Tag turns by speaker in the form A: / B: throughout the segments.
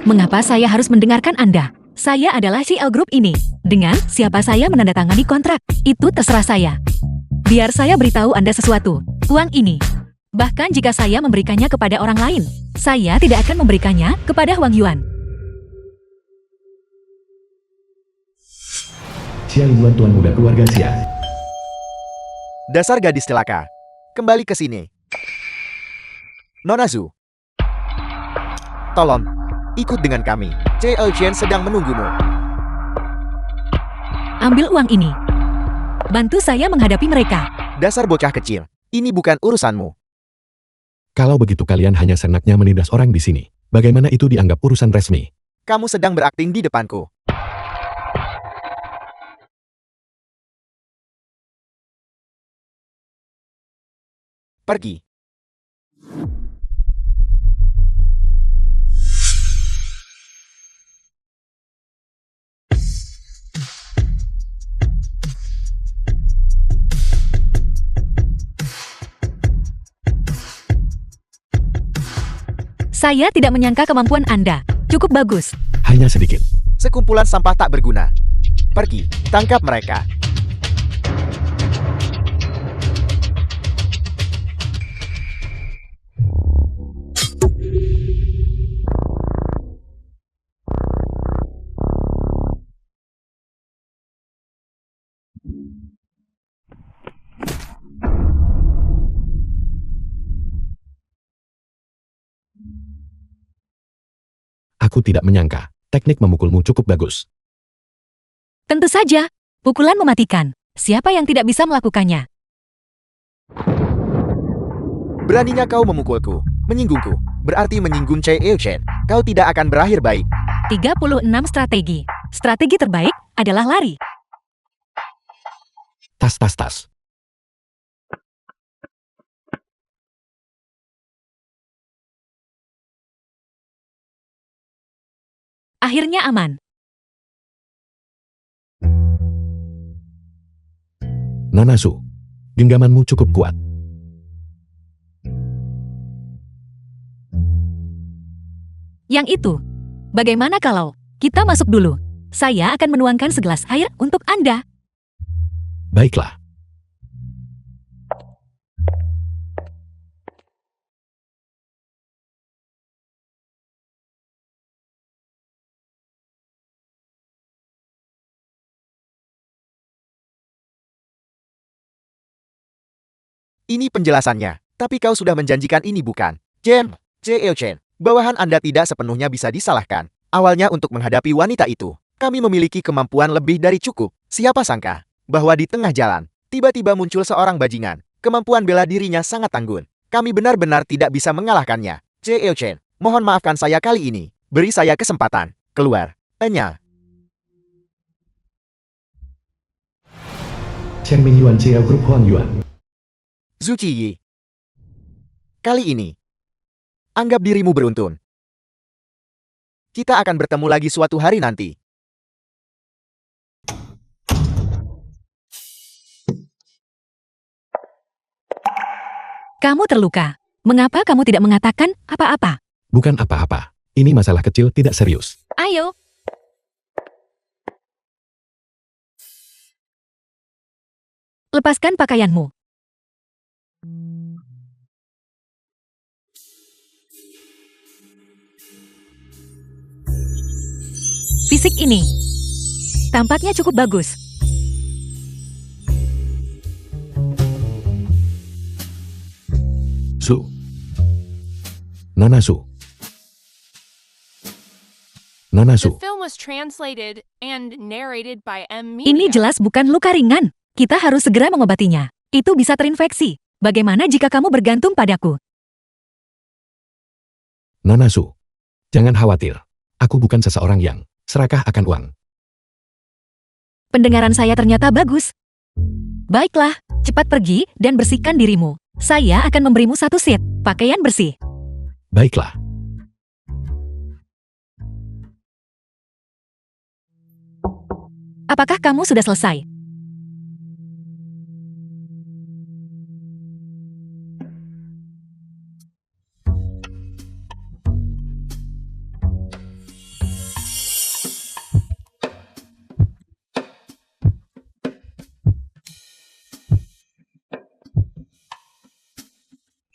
A: Mengapa saya harus mendengarkan Anda? Saya adalah CL Group ini. Dengan siapa saya menandatangani kontrak, itu terserah saya. Biar saya beritahu Anda sesuatu. Uang ini, bahkan jika saya memberikannya kepada orang lain, saya tidak akan memberikannya kepada Huang Yuan.
B: Xia Yuan, tuan muda keluarga Xia.
C: Dasar gadis celaka. Kembali ke sini. Nona Zhu. Tolong, ikut dengan kami. CL Chen sedang menunggumu.
A: Ambil uang ini. Bantu saya menghadapi mereka.
C: Dasar bocah kecil. Ini bukan urusanmu.
B: Kalau begitu kalian hanya senaknya menindas orang di sini. Bagaimana itu dianggap urusan resmi?
C: Kamu sedang berakting di depanku. Pergi.
A: Saya tidak menyangka kemampuan Anda. Cukup bagus.
B: Hanya sedikit.
C: Sekumpulan sampah tak berguna. Pergi, tangkap mereka.
B: Aku tidak menyangka. Teknik memukulmu cukup bagus.
A: Tentu saja, pukulan mematikan. Siapa yang tidak bisa melakukannya?
C: Beraninya kau memukulku, menyinggungku. Berarti menyinggung CL Chen. Kau tidak akan berakhir baik.
A: 36 strategi. Strategi terbaik adalah lari.
B: Tas, tas, tas.
A: Akhirnya aman.
B: Nona Zhu, genggamanmu cukup kuat.
A: Yang itu, bagaimana kalau kita masuk dulu? Saya akan menuangkan segelas air untuk Anda.
B: Baiklah.
C: Ini penjelasannya. Tapi kau sudah menjanjikan ini bukan? CL Chen, bawahan Anda tidak sepenuhnya bisa disalahkan. Awalnya untuk menghadapi wanita itu, kami memiliki kemampuan lebih dari cukup. Siapa sangka bahwa di tengah jalan, tiba-tiba muncul seorang bajingan. Kemampuan bela dirinya sangat tangguh. Kami benar-benar tidak bisa mengalahkannya. CL Chen, mohon maafkan saya kali ini. Beri saya kesempatan. Keluar. Enya.
B: Chen Mingyuan, CL Group Huang Yuan.
C: Zhu Qiyi. Kali ini, anggap dirimu beruntun. Kita akan bertemu lagi suatu hari nanti.
A: Kamu terluka. Mengapa kamu tidak mengatakan apa-apa?
B: Bukan apa-apa. Ini masalah kecil, tidak serius.
A: Ayo. Lepaskan pakaianmu. Fisik ini tampaknya cukup bagus.
B: Zhu. Nona Zhu. Nona
D: The
B: Zhu.
D: film was translated and narrated by M.
A: Ini
D: Media.
A: jelas bukan luka ringan. Kita harus segera mengobatinya. Itu bisa terinfeksi. Bagaimana jika kamu bergantung padaku?
B: Nona Zhu. Jangan khawatir. Aku bukan seseorang yang serakah akan uang.
A: Pendengaran saya ternyata bagus. Baiklah, cepat pergi dan bersihkan dirimu. Saya akan memberimu satu set pakaian bersih.
B: Baiklah.
A: Apakah kamu sudah selesai?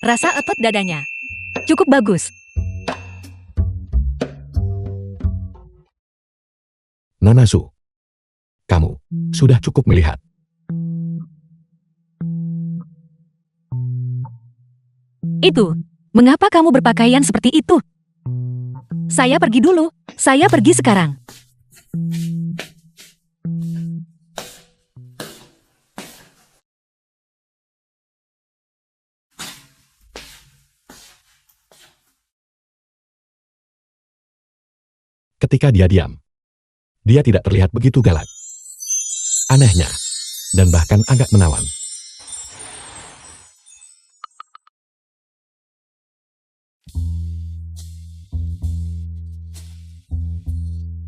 A: Rasa otot dadanya. Cukup bagus.
B: Nanasu. Kamu sudah cukup melihat.
A: Itu. Mengapa kamu berpakaian seperti itu? Saya pergi dulu. Saya pergi sekarang.
B: Ketika dia diam, dia tidak terlihat begitu galak. Anehnya, dan bahkan agak menawan.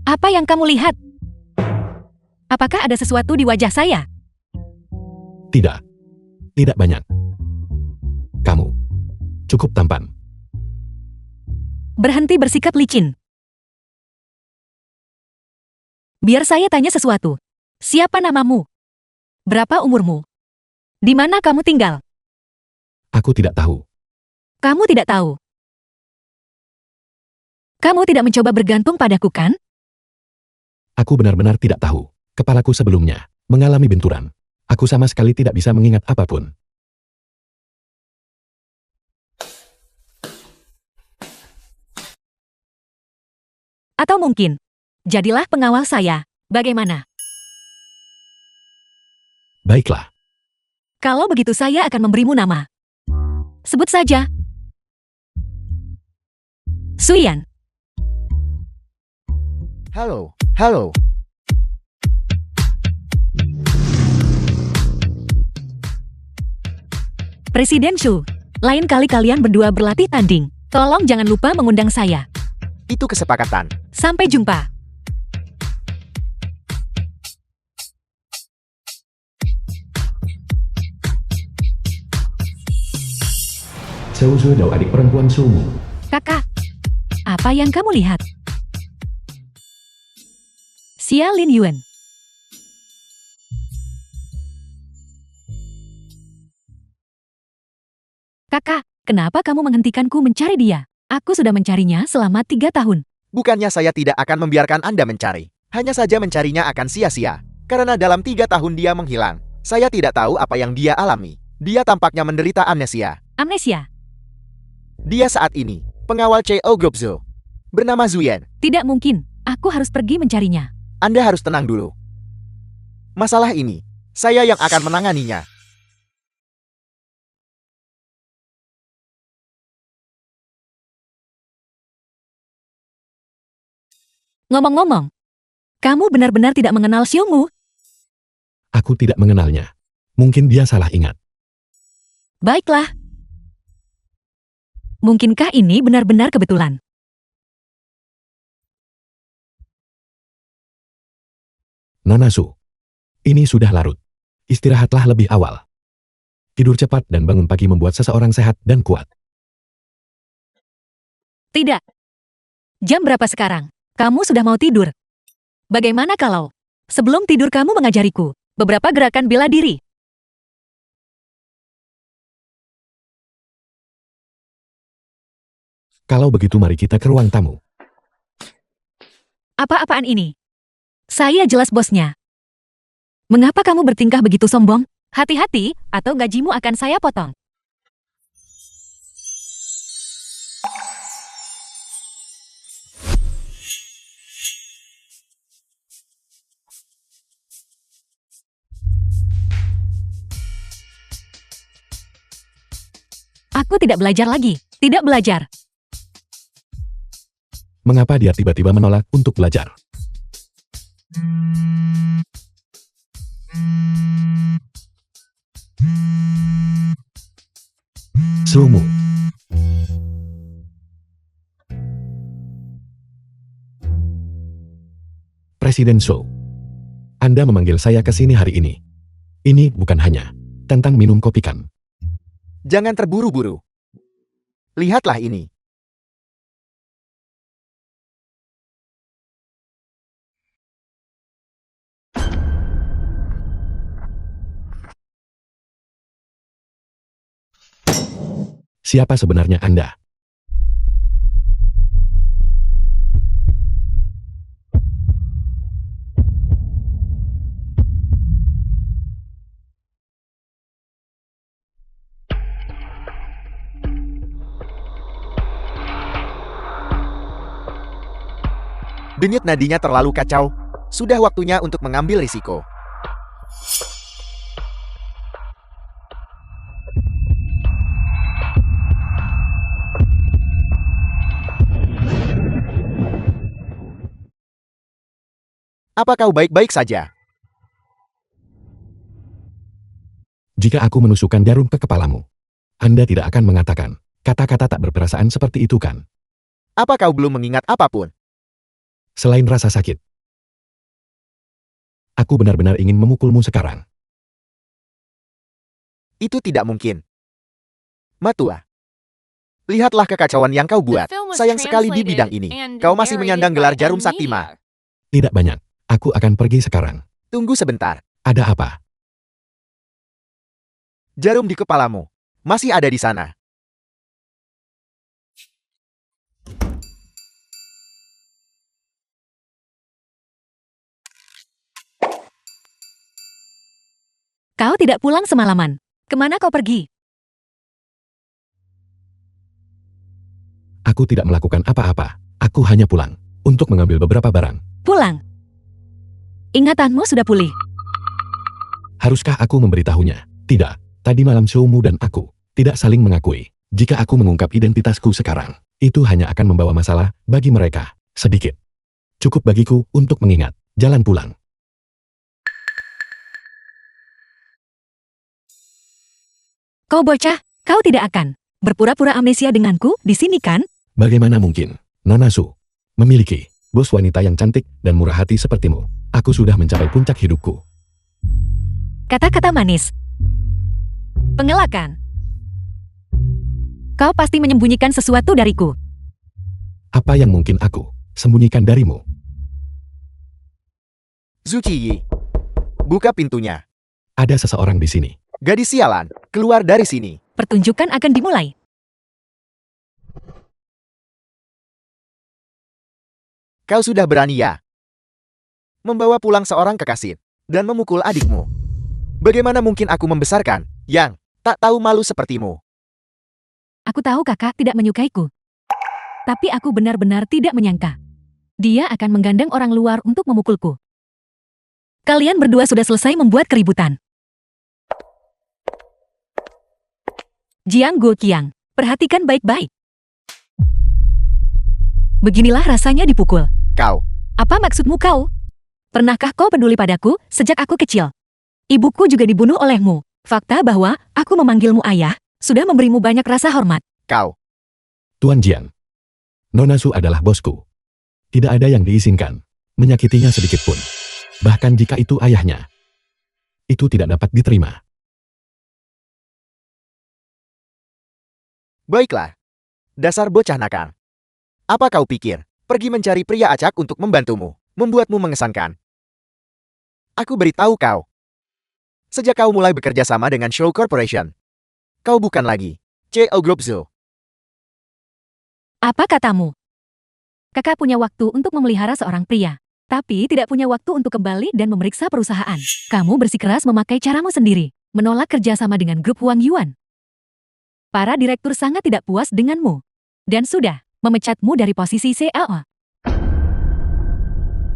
A: Apa yang kamu lihat? Apakah ada sesuatu di wajah saya?
B: Tidak. Tidak banyak. Kamu cukup tampan.
A: Berhenti bersikap licin. Biar saya tanya sesuatu. Siapa namamu? Berapa umurmu? Di mana kamu tinggal?
B: Aku tidak tahu.
A: Kamu tidak tahu. Kamu tidak mencoba bergantung padaku, kan?
B: Aku benar-benar tidak tahu. Kepalaku sebelumnya mengalami benturan. Aku sama sekali tidak bisa mengingat apapun.
A: Atau mungkin, jadilah pengawal saya. Bagaimana?
B: Baiklah.
A: Kalau begitu saya akan memberimu nama. Sebut saja. Suyan.
C: Halo, halo.
A: Presiden Shu. Lain kali kalian berdua berlatih tanding. Tolong jangan lupa mengundang saya.
C: Itu kesepakatan.
A: Sampai jumpa.
B: Seuzo Dao adik perempuan Sumu.
A: Kakak, apa yang kamu lihat? Xia Lin Yuan. Kakak, kenapa kamu menghentikanku mencari dia? Aku sudah mencarinya selama 3 tahun.
C: Bukannya saya tidak akan membiarkan Anda mencari. Hanya saja mencarinya akan sia-sia. Karena dalam 3 tahun dia menghilang. Saya tidak tahu apa yang dia alami. Dia tampaknya menderita amnesia.
A: Amnesia.
C: Dia saat ini pengawal C.O. Group. Bernama Zuyen.
A: Tidak mungkin. Aku harus pergi mencarinya.
C: Anda harus tenang dulu. Masalah ini, saya yang akan menanganinya.
A: Ngomong-ngomong, kamu benar-benar tidak mengenal Xiongmu?
B: Aku tidak mengenalnya. Mungkin dia salah ingat.
A: Baiklah. Mungkinkah ini benar-benar kebetulan?
B: Nanasu. Ini sudah larut. Istirahatlah lebih awal. Tidur cepat dan bangun pagi membuat seseorang sehat dan kuat.
A: Tidak. Jam berapa sekarang? Kamu sudah mau tidur. Bagaimana kalau sebelum tidur kamu mengajariku beberapa gerakan bela diri?
B: Kalau begitu mari kita ke ruang tamu.
A: Apa-apaan ini? Saya jelas bosnya. Mengapa kamu bertingkah begitu sombong? Hati-hati, atau gajimu akan saya potong. Aku tidak belajar lagi. Tidak belajar.
B: Mengapa dia tiba-tiba menolak untuk belajar? Sumu. Presiden Zhou. Anda memanggil saya ke sini hari ini. Ini bukan hanya tentang minum kopi kan?
C: Jangan terburu-buru. Lihatlah ini.
B: Siapa sebenarnya Anda?
C: Denyut nadinya terlalu kacau. Sudah waktunya untuk mengambil risiko. Apa kau baik-baik saja?
B: Jika aku menusukkan jarum ke kepalamu, Anda tidak akan mengatakan kata-kata tak berperasaan seperti itu kan?
C: Apa kau belum mengingat apapun?
B: Selain rasa sakit, aku benar-benar ingin memukulmu sekarang.
C: Itu tidak mungkin. Matua. Lihatlah kekacauan yang kau buat.
D: The film was
C: Sayang sekali di
D: translated
C: bidang ini.
D: and
C: Kau masih
D: narrated
C: menyandang
D: by
C: gelar jarum
D: M.
C: sakti ma.
D: Media.
B: Tidak banyak. Aku akan pergi sekarang.
C: Tunggu sebentar.
B: Ada apa?
C: Jarum di kepalamu. Masih ada di sana.
A: Kau tidak pulang semalaman. Kemana kau pergi?
B: Aku tidak melakukan apa-apa. Aku hanya pulang untuk mengambil beberapa barang.
A: Pulang. Ingatanmu sudah pulih.
B: Haruskah aku memberitahunya? Tidak. Tadi malam Shoumu dan aku tidak saling mengakui. Jika aku mengungkap identitasku sekarang, itu hanya akan membawa masalah bagi mereka. Sedikit. Cukup bagiku untuk mengingat. Jalan pulang.
A: Kau bocah, kau tidak akan berpura-pura amnesia denganku di sini kan?
B: Bagaimana mungkin, Nanasu, memiliki bos wanita yang cantik dan murah hati sepertimu? Aku sudah mencapai puncak hidupku.
A: Kata-kata manis. Pengelakan. Kau pasti menyembunyikan sesuatu dariku.
B: Apa yang mungkin aku sembunyikan darimu?
C: Zuchiyi. Buka pintunya.
B: Ada seseorang di sini.
C: Gadis sialan, keluar dari sini.
A: Pertunjukan akan dimulai.
C: Kau sudah berani ya? Membawa pulang seorang kekasih dan memukul adikmu. Bagaimana mungkin aku membesarkan yang tak tahu malu sepertimu?
A: Aku tahu kakak tidak menyukaiku. Tapi aku benar-benar tidak menyangka. Dia akan menggandeng orang luar untuk memukulku. Kalian berdua sudah selesai membuat keributan. Jiang Guoqiang, perhatikan baik-baik. Beginilah rasanya dipukul.
C: Kau,
A: Apa maksudmu kau? Pernahkah kau peduli padaku sejak aku kecil? Ibuku juga dibunuh olehmu. Fakta bahwa aku memanggilmu ayah sudah memberimu banyak rasa hormat.
C: kau.
B: Tuan Jian. Nonasu adalah bosku. Tidak ada yang diizinkan menyakitinya sedikit pun. Bahkan jika itu ayahnya. Itu tidak dapat diterima.
C: Baiklah. Dasar bocah nakal. Apa kau pikir? Pergi mencari pria acak untuk membantumu, membuatmu mengesankan. Aku beritahu kau. Sejak kau mulai bekerja sama dengan Show Corporation, kau bukan lagi CEO Group Zoo.
A: Apa katamu? Kakak punya waktu untuk memelihara seorang pria, tapi tidak punya waktu untuk kembali dan memeriksa perusahaan. Kamu bersikeras memakai caramu sendiri, menolak kerjasama dengan grup Wang Yuan. Para direktur sangat tidak puas denganmu, dan sudah memecatmu dari posisi CEO.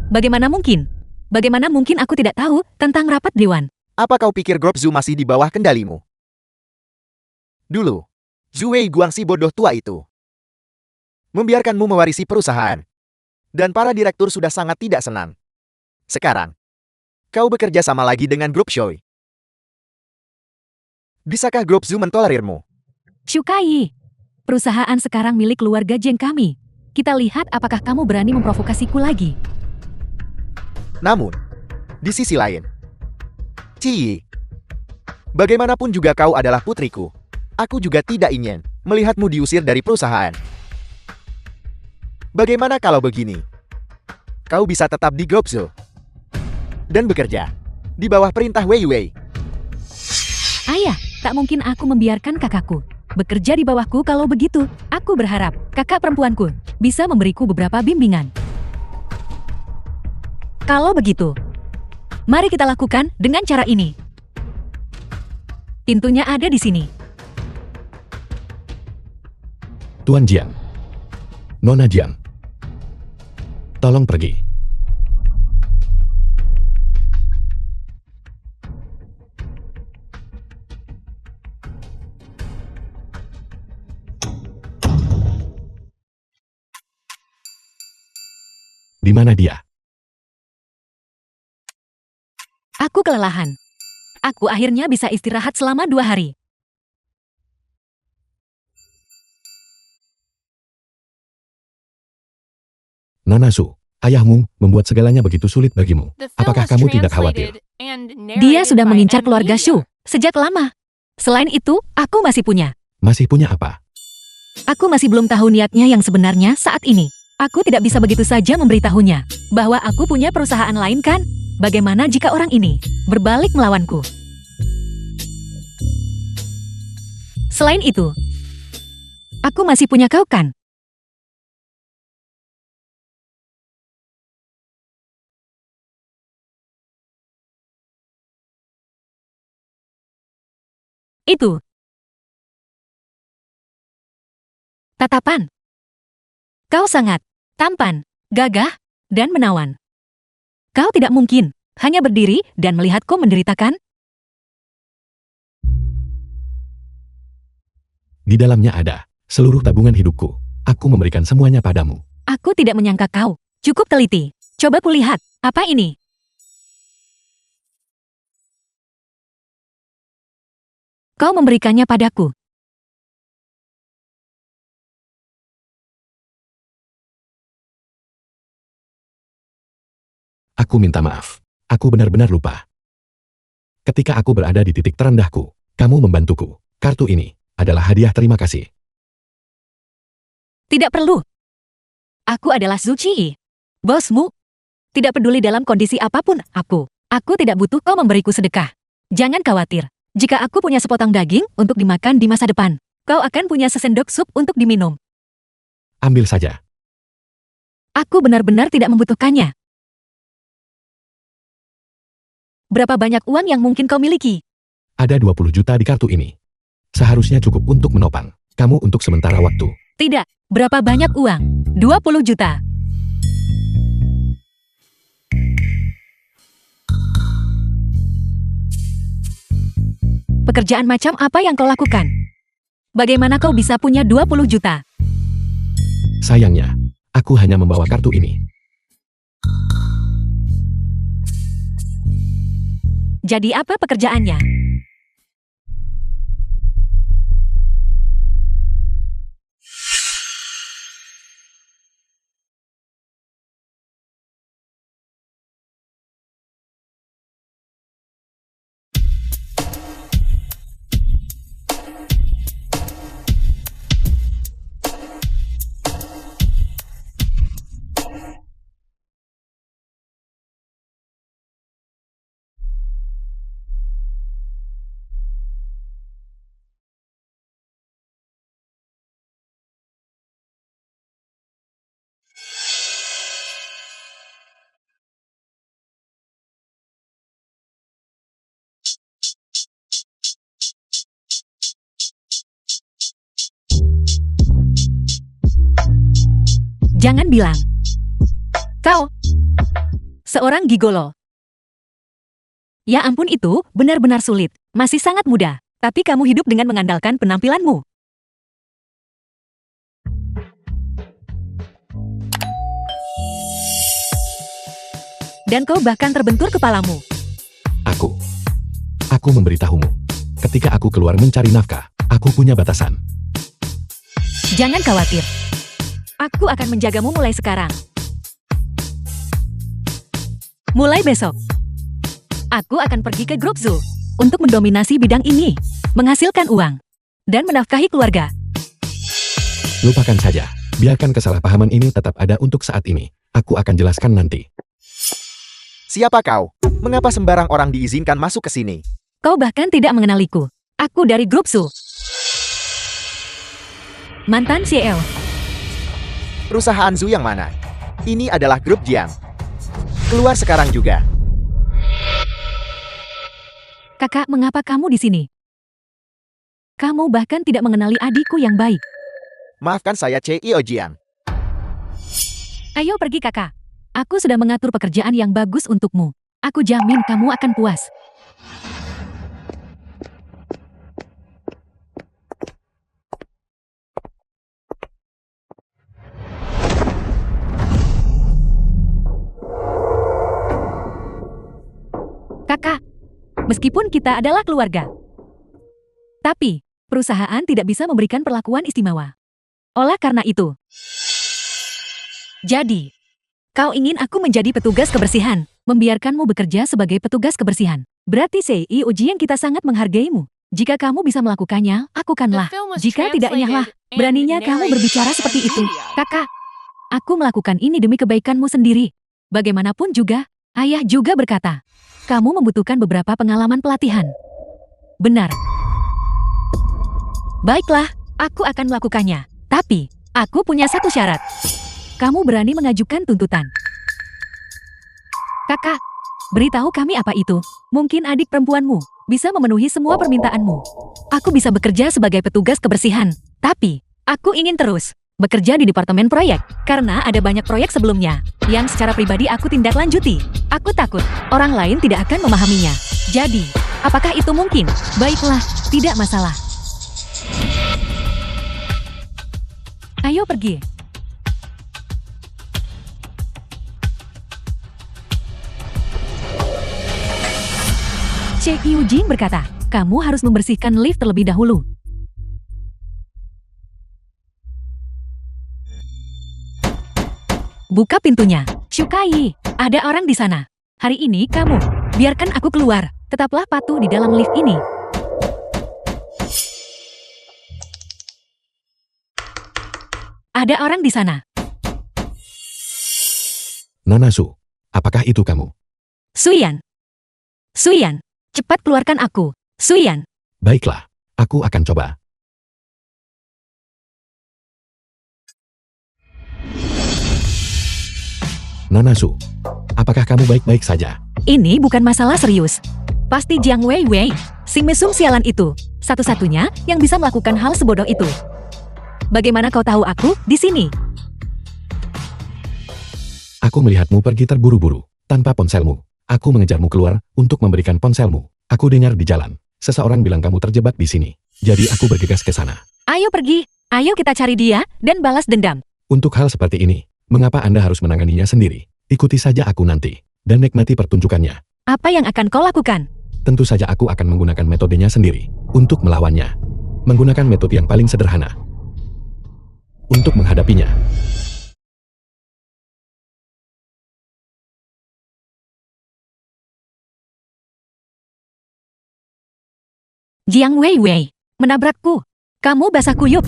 A: Bagaimana mungkin? Bagaimana mungkin aku tidak tahu tentang rapat dewan?
C: Apa kau pikir Group Zoo masih di bawah kendalimu? Dulu, Zhu Wei Guangxi bodoh tua itu membiarkanmu mewarisi perusahaan. Dan para direktur sudah sangat tidak senang. Sekarang, kau bekerja sama lagi dengan grup Shoei. Bisakah Group Zoo mentolerirmu?
A: Syukai, perusahaan sekarang milik keluarga Jeng kami. Kita lihat apakah kamu berani memprovokasiku lagi.
C: Namun, di sisi lain, Ciyi, bagaimanapun juga kau adalah putriku. Aku juga tidak ingin melihatmu diusir dari perusahaan. Bagaimana kalau begini? Kau bisa tetap di Group Zoo dan bekerja di bawah perintah Wei Wei.
A: Ayah, tak mungkin aku membiarkan kakakku bekerja di bawahku kalau begitu. Aku berharap kakak perempuanku bisa memberiku beberapa bimbingan. Kalau begitu, mari kita lakukan dengan cara ini. Pintunya ada di sini.
B: Tuan Jiang. Nona Jiang. Tolong pergi. Di mana dia?
A: Aku kelelahan. Aku akhirnya bisa istirahat selama 2 hari.
B: Nona Su, ayahmu membuat segalanya begitu sulit bagimu.
D: The film
B: Apakah
D: was
B: kamu tidak khawatir?
D: translated and
A: Dia
D: narrated
A: sudah
D: by
A: mengincar
D: M.
A: keluarga
D: Media.
A: Shu sejak lama. Selain itu, aku masih punya.
B: Masih punya apa?
A: Aku masih belum tahu niatnya yang sebenarnya saat ini. Aku tidak bisa begitu saja memberitahunya bahwa aku punya perusahaan lain kan? Bagaimana jika orang ini berbalik melawanku? Selain itu, aku masih punya kau kan? Itu. Tatapan. Kau sangat tampan, gagah, dan menawan. Kau tidak mungkin hanya berdiri dan melihatku menderita kan?
B: Di dalamnya ada seluruh tabungan hidupku. Aku memberikan semuanya padamu.
A: Aku tidak menyangka kau cukup teliti. Coba kulihat, apa ini? Kau memberikannya padaku.
B: Aku minta maaf. Aku benar-benar lupa. Ketika aku berada di titik terendahku, kamu membantuku. Kartu ini adalah hadiah terima kasih.
A: Tidak perlu. Aku adalah Zuchi, bosmu. Tidak peduli dalam kondisi apapun aku tidak butuh kau memberiku sedekah. Jangan khawatir. Jika aku punya sepotong daging untuk dimakan di masa depan, kau akan punya sesendok sup untuk diminum.
B: Ambil saja.
A: Aku benar-benar tidak membutuhkannya. Berapa banyak uang yang mungkin kau miliki?
B: Ada 20 juta di kartu ini. Seharusnya cukup untuk menopang kamu untuk sementara waktu.
A: Tidak. Berapa banyak uang? 20 juta. Pekerjaan macam apa yang kau lakukan? Bagaimana kau bisa punya 20 juta?
B: Sayangnya, aku hanya membawa kartu ini.
A: Jadi apa pekerjaannya? Jangan bilang kau seorang gigolo. Ya ampun, itu benar-benar sulit. Masih sangat muda, tapi kamu hidup dengan mengandalkan penampilanmu. Dan kau bahkan terbentur kepalamu.
B: Aku memberitahumu. Ketika aku keluar mencari nafkah, aku punya batasan.
A: Jangan khawatir. Aku akan menjagamu mulai sekarang. Mulai besok, aku akan pergi ke grup Zoo untuk mendominasi bidang ini, menghasilkan uang, dan menafkahi keluarga.
B: Lupakan saja. Biarkan kesalahpahaman ini tetap ada untuk saat ini. Aku akan jelaskan nanti.
C: Siapa kau? Mengapa sembarang orang diizinkan masuk ke sini?
A: Kau bahkan tidak mengenaliku. Aku dari grup Zoo. Mantan CEO.
C: Perusahaan Zhu yang mana? Ini adalah grup Jiang. Keluar sekarang juga.
A: Kakak, mengapa kamu di sini? Kamu bahkan tidak mengenali adikku yang baik.
C: Maafkan saya CEO Jiang.
A: Ayo pergi kakak. Aku sudah mengatur pekerjaan yang bagus untukmu. Aku jamin kamu akan puas. Kakak, meskipun kita adalah keluarga, tapi perusahaan tidak bisa memberikan perlakuan istimewa. Oleh karena itu, jadi, kau ingin aku menjadi petugas kebersihan, membiarkanmu bekerja sebagai petugas kebersihan. Berarti CEO yang kita sangat menghargaimu. Jika kamu bisa melakukannya, lakukanlah.
D: The film was
A: Jika tidak, nyahlah.
D: translated and
A: Beraninya kamu
D: narrated
A: berbicara
D: by
A: seperti itu.
D: India.
A: Kakak, aku melakukan ini demi kebaikanmu sendiri. Bagaimanapun juga, ayah juga berkata, kamu membutuhkan beberapa pengalaman pelatihan. Benar. Baiklah, aku akan melakukannya. Tapi, aku punya satu syarat. Kamu berani mengajukan tuntutan. Kakak, beritahu kami apa itu. Mungkin adik perempuanmu bisa memenuhi semua permintaanmu. Aku bisa bekerja sebagai petugas kebersihan. Tapi, aku ingin terus bekerja di departemen proyek. Karena ada banyak proyek sebelumnya yang secara pribadi aku tindak lanjuti. Aku takut orang lain tidak akan memahaminya. Jadi, apakah itu mungkin? Baiklah, tidak masalah. Ayo pergi. Che Yujin berkata, kamu harus membersihkan lift terlebih dahulu. Buka pintunya. Shukai, ada orang di sana. Hari ini kamu, biarkan aku keluar. Tetaplah patuh di dalam lift ini. Ada orang di sana.
B: Nanasu, apakah itu kamu?
A: Suyan. Suyan, cepat keluarkan aku. Suyan.
B: Baiklah, aku akan coba. Nanasu, apakah kamu baik-baik saja?
A: Ini bukan masalah serius. Pasti Jiang Wei Wei, si mesum sialan itu, satu-satunya yang bisa melakukan hal sebodoh itu. Bagaimana kau tahu aku di sini?
B: Aku melihatmu pergi terburu-buru, tanpa ponselmu. Aku mengejarmu keluar untuk memberikan ponselmu. Aku dengar di jalan, seseorang bilang kamu terjebak di sini. Jadi aku bergegas ke sana.
A: Ayo pergi, ayo kita cari dia dan balas dendam.
B: Untuk hal seperti ini, mengapa Anda harus menanganinya sendiri? Ikuti saja aku nanti, dan nikmati pertunjukannya.
A: Apa yang akan kau lakukan?
B: Tentu saja aku akan menggunakan metodenya sendiri untuk melawannya. Menggunakan metode yang paling sederhana untuk menghadapinya.
A: Jiang Wei Wei, menabrakku. Kamu basah kuyup.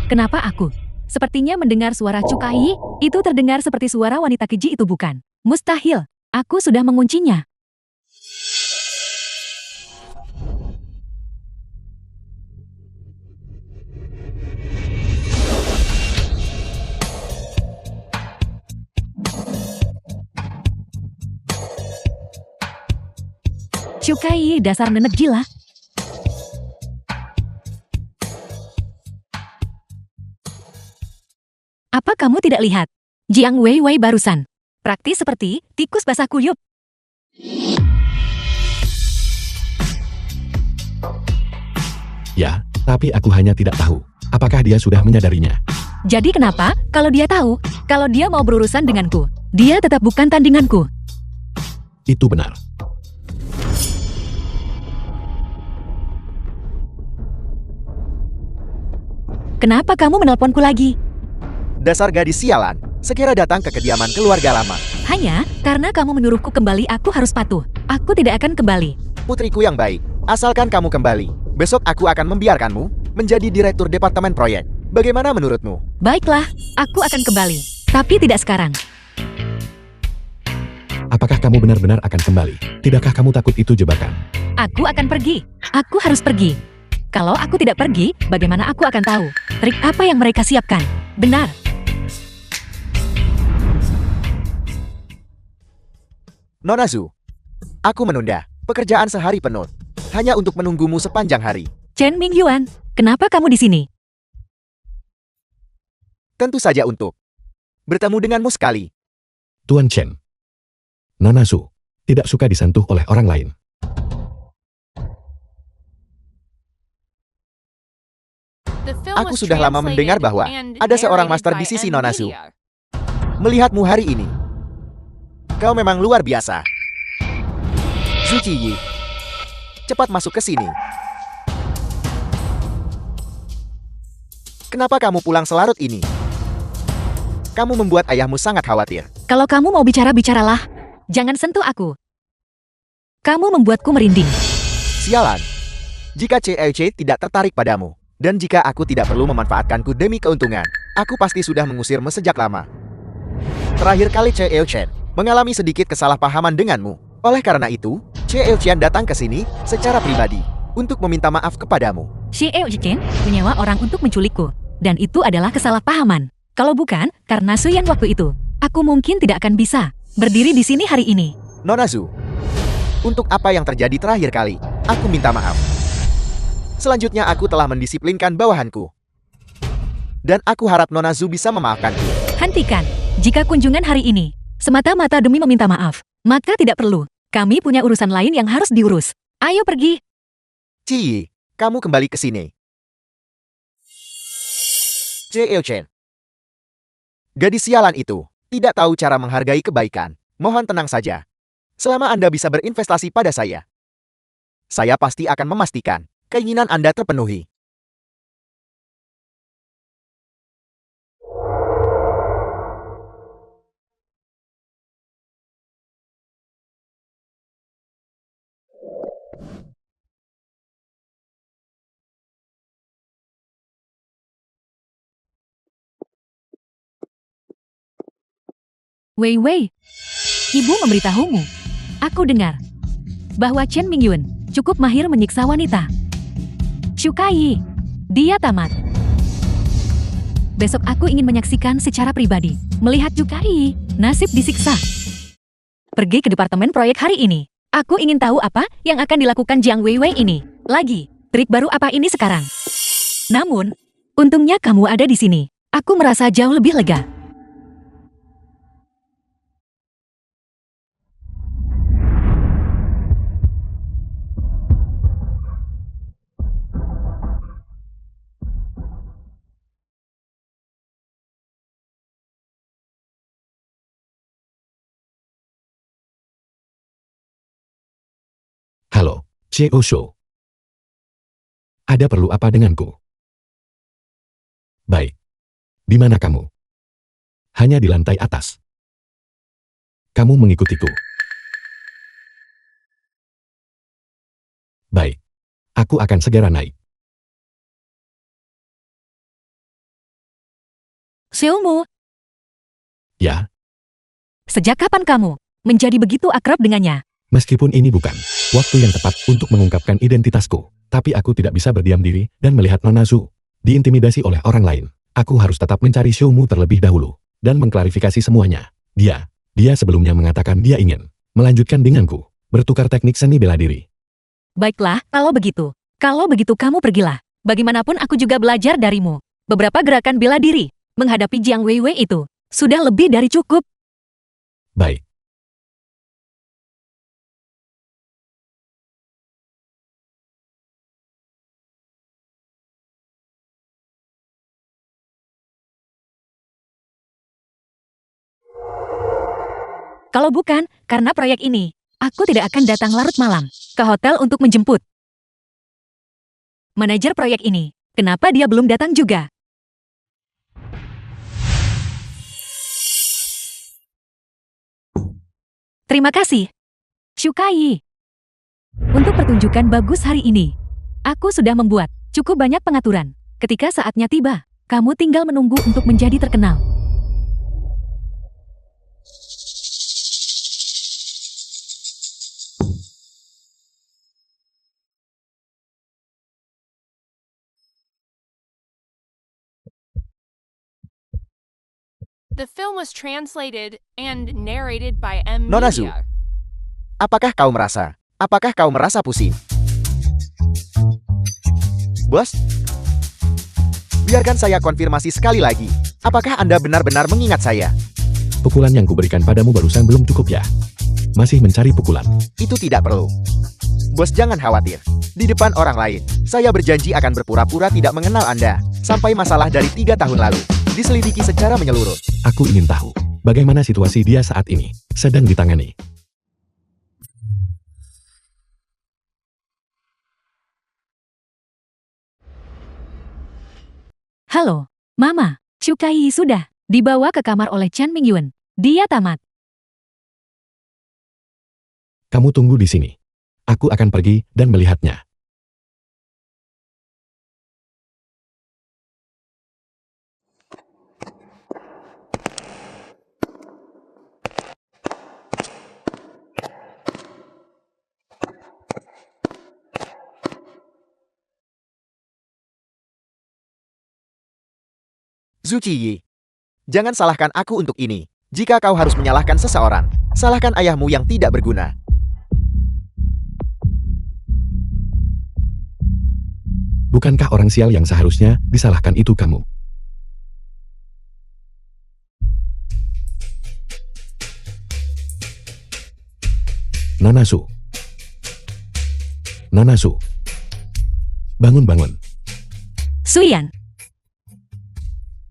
A: Kenapa aku? Sepertinya mendengar suara Cukai, itu terdengar seperti suara wanita keji itu bukan? Mustahil, aku sudah menguncinya. Cukai, dasar nenek gila. Apa kamu tidak lihat? Jiang Wei Wei barusan. Praktis seperti tikus basah kuyup.
B: Ya, tapi aku hanya tidak tahu. Apakah dia sudah menyadarinya?
A: Jadi kenapa, kalau dia tahu, kalau dia mau berurusan denganku, dia tetap bukan tandinganku.
B: Itu benar.
A: Kenapa kamu menelponku lagi?
C: Dasar gadis sialan, segera datang ke kediaman keluarga lama.
A: Hanya karena kamu menyuruhku kembali, aku harus patuh. Aku tidak akan kembali.
C: Putriku yang baik, asalkan kamu kembali. Besok aku akan membiarkanmu menjadi direktur departemen proyek. Bagaimana menurutmu?
A: Baiklah, aku akan kembali. Tapi tidak sekarang.
B: Apakah kamu benar-benar akan kembali? Tidakkah kamu takut itu jebakan?
A: Aku akan pergi. Aku harus pergi. Kalau aku tidak pergi, bagaimana aku akan tahu trik apa yang mereka siapkan? Benar.
C: Nona Zhu, aku menunda pekerjaan sehari penuh hanya untuk menunggumu sepanjang hari.
A: Chen Mingyuan, kenapa kamu di sini?
C: Tentu saja untuk bertemu denganmu sekali.
B: Tuan Chen. Nona Zhu tidak suka disentuh oleh orang lain.
D: The film
C: Aku
D: was
C: sudah lama mendengar
D: translated
C: bahwa
D: and
C: ada seorang
D: narrated
C: master
D: by
C: di sisi
D: M
C: Nona Zhu.
D: Media.
C: Melihatmu hari ini, kau memang luar biasa. Zhu Qiyi, cepat masuk ke sini. Kenapa kamu pulang selarut ini? Kamu membuat ayahmu sangat khawatir.
A: Kalau kamu mau bicara, bicaralah. Jangan sentuh aku. Kamu membuatku merinding.
C: Sialan. Jika CEOC tidak tertarik padamu, dan jika aku tidak perlu memanfaatkanku demi keuntungan, aku pasti sudah mengusirmu sejak lama. Terakhir kali CEOC mengalami sedikit kesalahpahaman denganmu. Oleh karena itu, CEOC datang ke sini secara pribadi untuk meminta maaf kepadamu.
A: Xie Eojiken menyewa orang untuk menculikku. Dan itu adalah kesalahpahaman. Kalau bukan, karena Suyan waktu itu, aku mungkin tidak akan bisa berdiri di sini hari ini.
C: Nona Zhu, untuk apa yang terjadi terakhir kali, aku minta maaf. Selanjutnya aku telah mendisiplinkan bawahanku. Dan aku harap Nona Zhu bisa memaafkanku.
A: Hentikan. Jika kunjungan hari ini semata-mata demi meminta maaf, maka tidak perlu. Kami punya urusan lain yang harus diurus. Ayo pergi.
C: Ciyi, kamu kembali ke sini. CEOC. Gadis sialan itu tidak tahu cara menghargai kebaikan. Mohon tenang saja. Selama Anda bisa berinvestasi pada saya pasti akan memastikan keinginan Anda terpenuhi.
A: Wei Wei, ibu memberitahumu. Aku dengar bahwa Chen Mingyun cukup mahir menyiksa wanita. Cukai, dia tamat. Besok aku ingin menyaksikan secara pribadi, melihat Cukai nasib disiksa. Pergi ke departemen proyek hari ini. Aku ingin tahu apa yang akan dilakukan Jiang Wei Wei ini. Lagi, trik baru apa ini sekarang? Namun, untungnya kamu ada di sini. Aku merasa jauh lebih lega.
B: Halo, CEO Show. Ada perlu apa denganku? Baik. Di mana kamu? Hanya di lantai atas. Kamu mengikutiku. Baik. Aku akan segera naik.
A: Seomu,
B: Ya,
A: sejak kapan kamu menjadi begitu akrab dengannya?
B: meskipun ini bukan waktu yang tepat untuk mengungkapkan identitasku, tapi aku tidak bisa berdiam diri dan melihat Nona Zhu diintimidasi oleh orang lain. Aku harus tetap mencari Xiaomu terlebih dahulu dan mengklarifikasi semuanya. Dia sebelumnya mengatakan dia ingin melanjutkan denganku, bertukar teknik seni bela diri.
A: Baiklah, kalau begitu kamu pergilah. Bagaimanapun aku juga belajar darimu. Beberapa gerakan bela diri menghadapi Jiang Wei Wei itu sudah lebih dari cukup.
B: Baik.
A: Kalau bukan, karena proyek ini, aku tidak akan datang larut malam ke hotel untuk menjemput. Manajer proyek ini, kenapa dia belum datang juga? Terima kasih, Cukai. Untuk pertunjukan bagus hari ini, aku sudah membuat cukup banyak pengaturan. Ketika saatnya tiba, Kamu tinggal menunggu untuk menjadi terkenal.
D: The film was translated and narrated by M.
C: Nona Zu.
D: Media.
C: Apakah kau merasa pusing? Bos? Biarkan saya konfirmasi sekali lagi. Apakah Anda benar-benar mengingat saya?
B: Pukulan yang kuberikan padamu barusan belum cukup ya? Masih mencari pukulan?
C: Itu tidak perlu. Bos, jangan khawatir. Di depan orang lain, saya berjanji akan berpura-pura tidak mengenal Anda. Sampai masalah dari 3 tahun lalu diselidiki secara menyeluruh.
B: Aku ingin tahu, bagaimana situasi dia saat ini, sedang ditangani.
A: Halo, Mama. Chukai sudah dibawa ke kamar oleh Chan Mingyun. Dia tamat.
B: Kamu tunggu di sini. Aku akan pergi dan melihatnya.
C: Zhu Qiyi, jangan salahkan aku untuk ini. Jika kau harus menyalahkan seseorang, salahkan ayahmu yang tidak berguna.
B: Bukankah orang sial yang seharusnya disalahkan itu kamu? Nanasu. Nanasu. Bangun-bangun.
A: Suyan.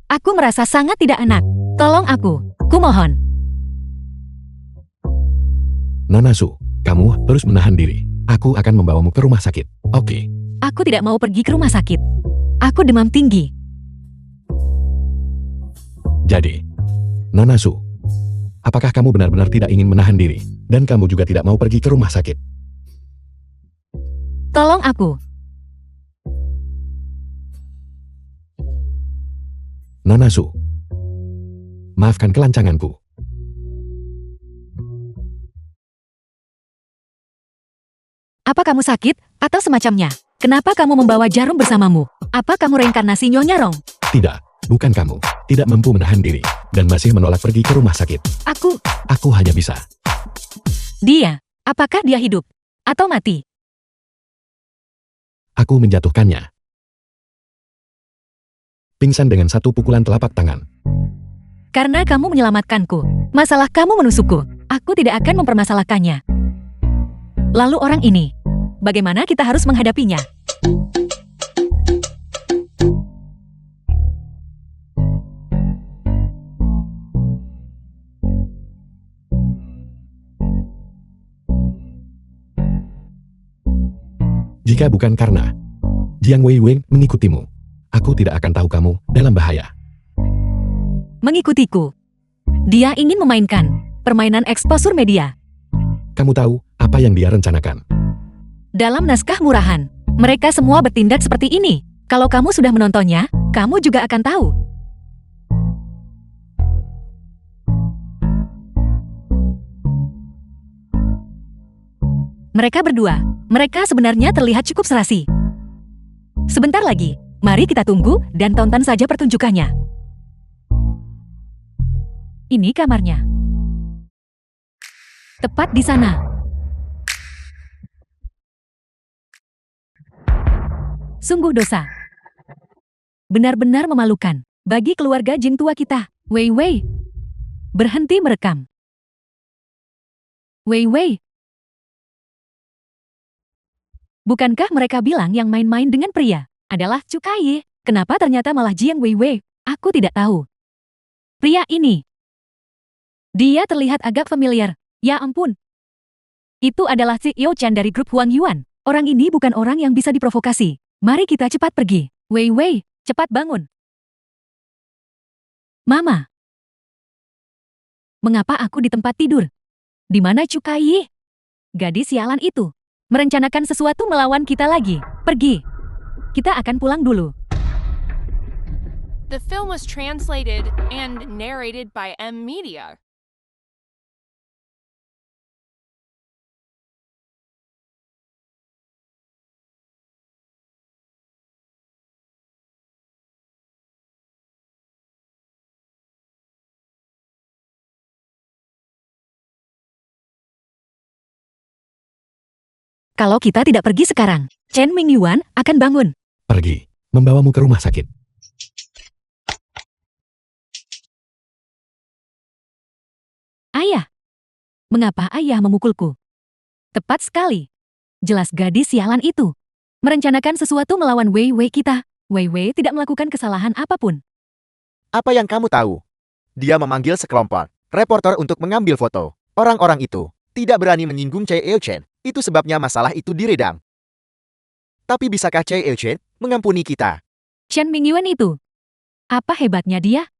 A: Aku merasa sangat tidak enak. Tolong aku. Kumohon.
B: Nanasu, kamu terus menahan diri. Aku akan membawamu ke rumah sakit. Oke.
A: Aku tidak mau pergi ke rumah sakit. Aku demam tinggi.
B: Jadi, Nanasu, apakah kamu benar-benar tidak ingin menahan diri, dan kamu juga tidak mau pergi ke rumah sakit?
A: Tolong aku.
B: Nanasu, maafkan kelancanganku.
A: Apa kamu sakit, atau semacamnya? Kenapa kamu membawa jarum bersamamu? Apa kamu reinkarnasi Nyonya Rong?
B: Tidak, bukan kamu. Tidak mampu menahan diri, dan masih menolak pergi ke rumah sakit. Aku hanya bisa.
A: Dia. Apakah dia hidup? Atau mati?
B: Aku menjatuhkannya. Pingsan dengan satu pukulan telapak tangan.
A: Karena kamu menyelamatkanku. Masalah kamu menusukku. Aku tidak akan mempermasalahkannya. Lalu orang ini. Bagaimana kita harus menghadapinya?
B: Jika bukan karena Jiang Weiwei mengikutimu, aku tidak akan tahu kamu dalam bahaya.
A: Mengikutiku. Dia ingin memainkan permainan eksposur media.
B: Kamu tahu apa yang dia rencanakan?
A: Dalam naskah murahan, mereka semua bertindak seperti ini. Kalau kamu sudah menontonnya, kamu juga akan tahu. Mereka berdua, mereka sebenarnya terlihat cukup serasi. Sebentar lagi, mari kita tunggu dan tonton saja pertunjukannya. Ini kamarnya. Tepat di sana. Sungguh dosa. Benar-benar memalukan bagi keluarga Jing tua kita. Wei Wei, berhenti merekam. Wei Wei. Bukankah mereka bilang yang main-main dengan pria adalah Chukai? Kenapa ternyata malah Jiang Weiwei? Aku tidak tahu. Pria ini. Dia terlihat agak familiar. Ya ampun. Itu adalah si Yo Chan dari grup Huang Yuan. Orang ini bukan orang yang bisa diprovokasi. Mari kita cepat pergi. Weiwei, cepat bangun. Mama. Mengapa aku di tempat tidur? Di mana Chukai? Gadis sialan itu. Merencanakan sesuatu melawan kita lagi. Pergi. Kita akan pulang dulu.
D: The film was translated and narrated by M Media.
A: Kalau kita tidak pergi sekarang, Chen Mingyuan akan bangun.
B: Pergi. Membawamu ke rumah sakit.
A: Ayah. Mengapa ayah memukulku? Tepat sekali. Jelas gadis sialan itu. Merencanakan sesuatu melawan Wei Wei kita. Wei Wei tidak melakukan kesalahan apapun.
C: Apa yang kamu tahu? Dia memanggil sekelompok reporter untuk mengambil foto. Orang-orang itu tidak berani menyinggung Che Chen. Itu sebabnya masalah itu diredam. Tapi bisakah Che Chen mengampuni kita?
A: Chen Mingyuan itu. Apa hebatnya dia?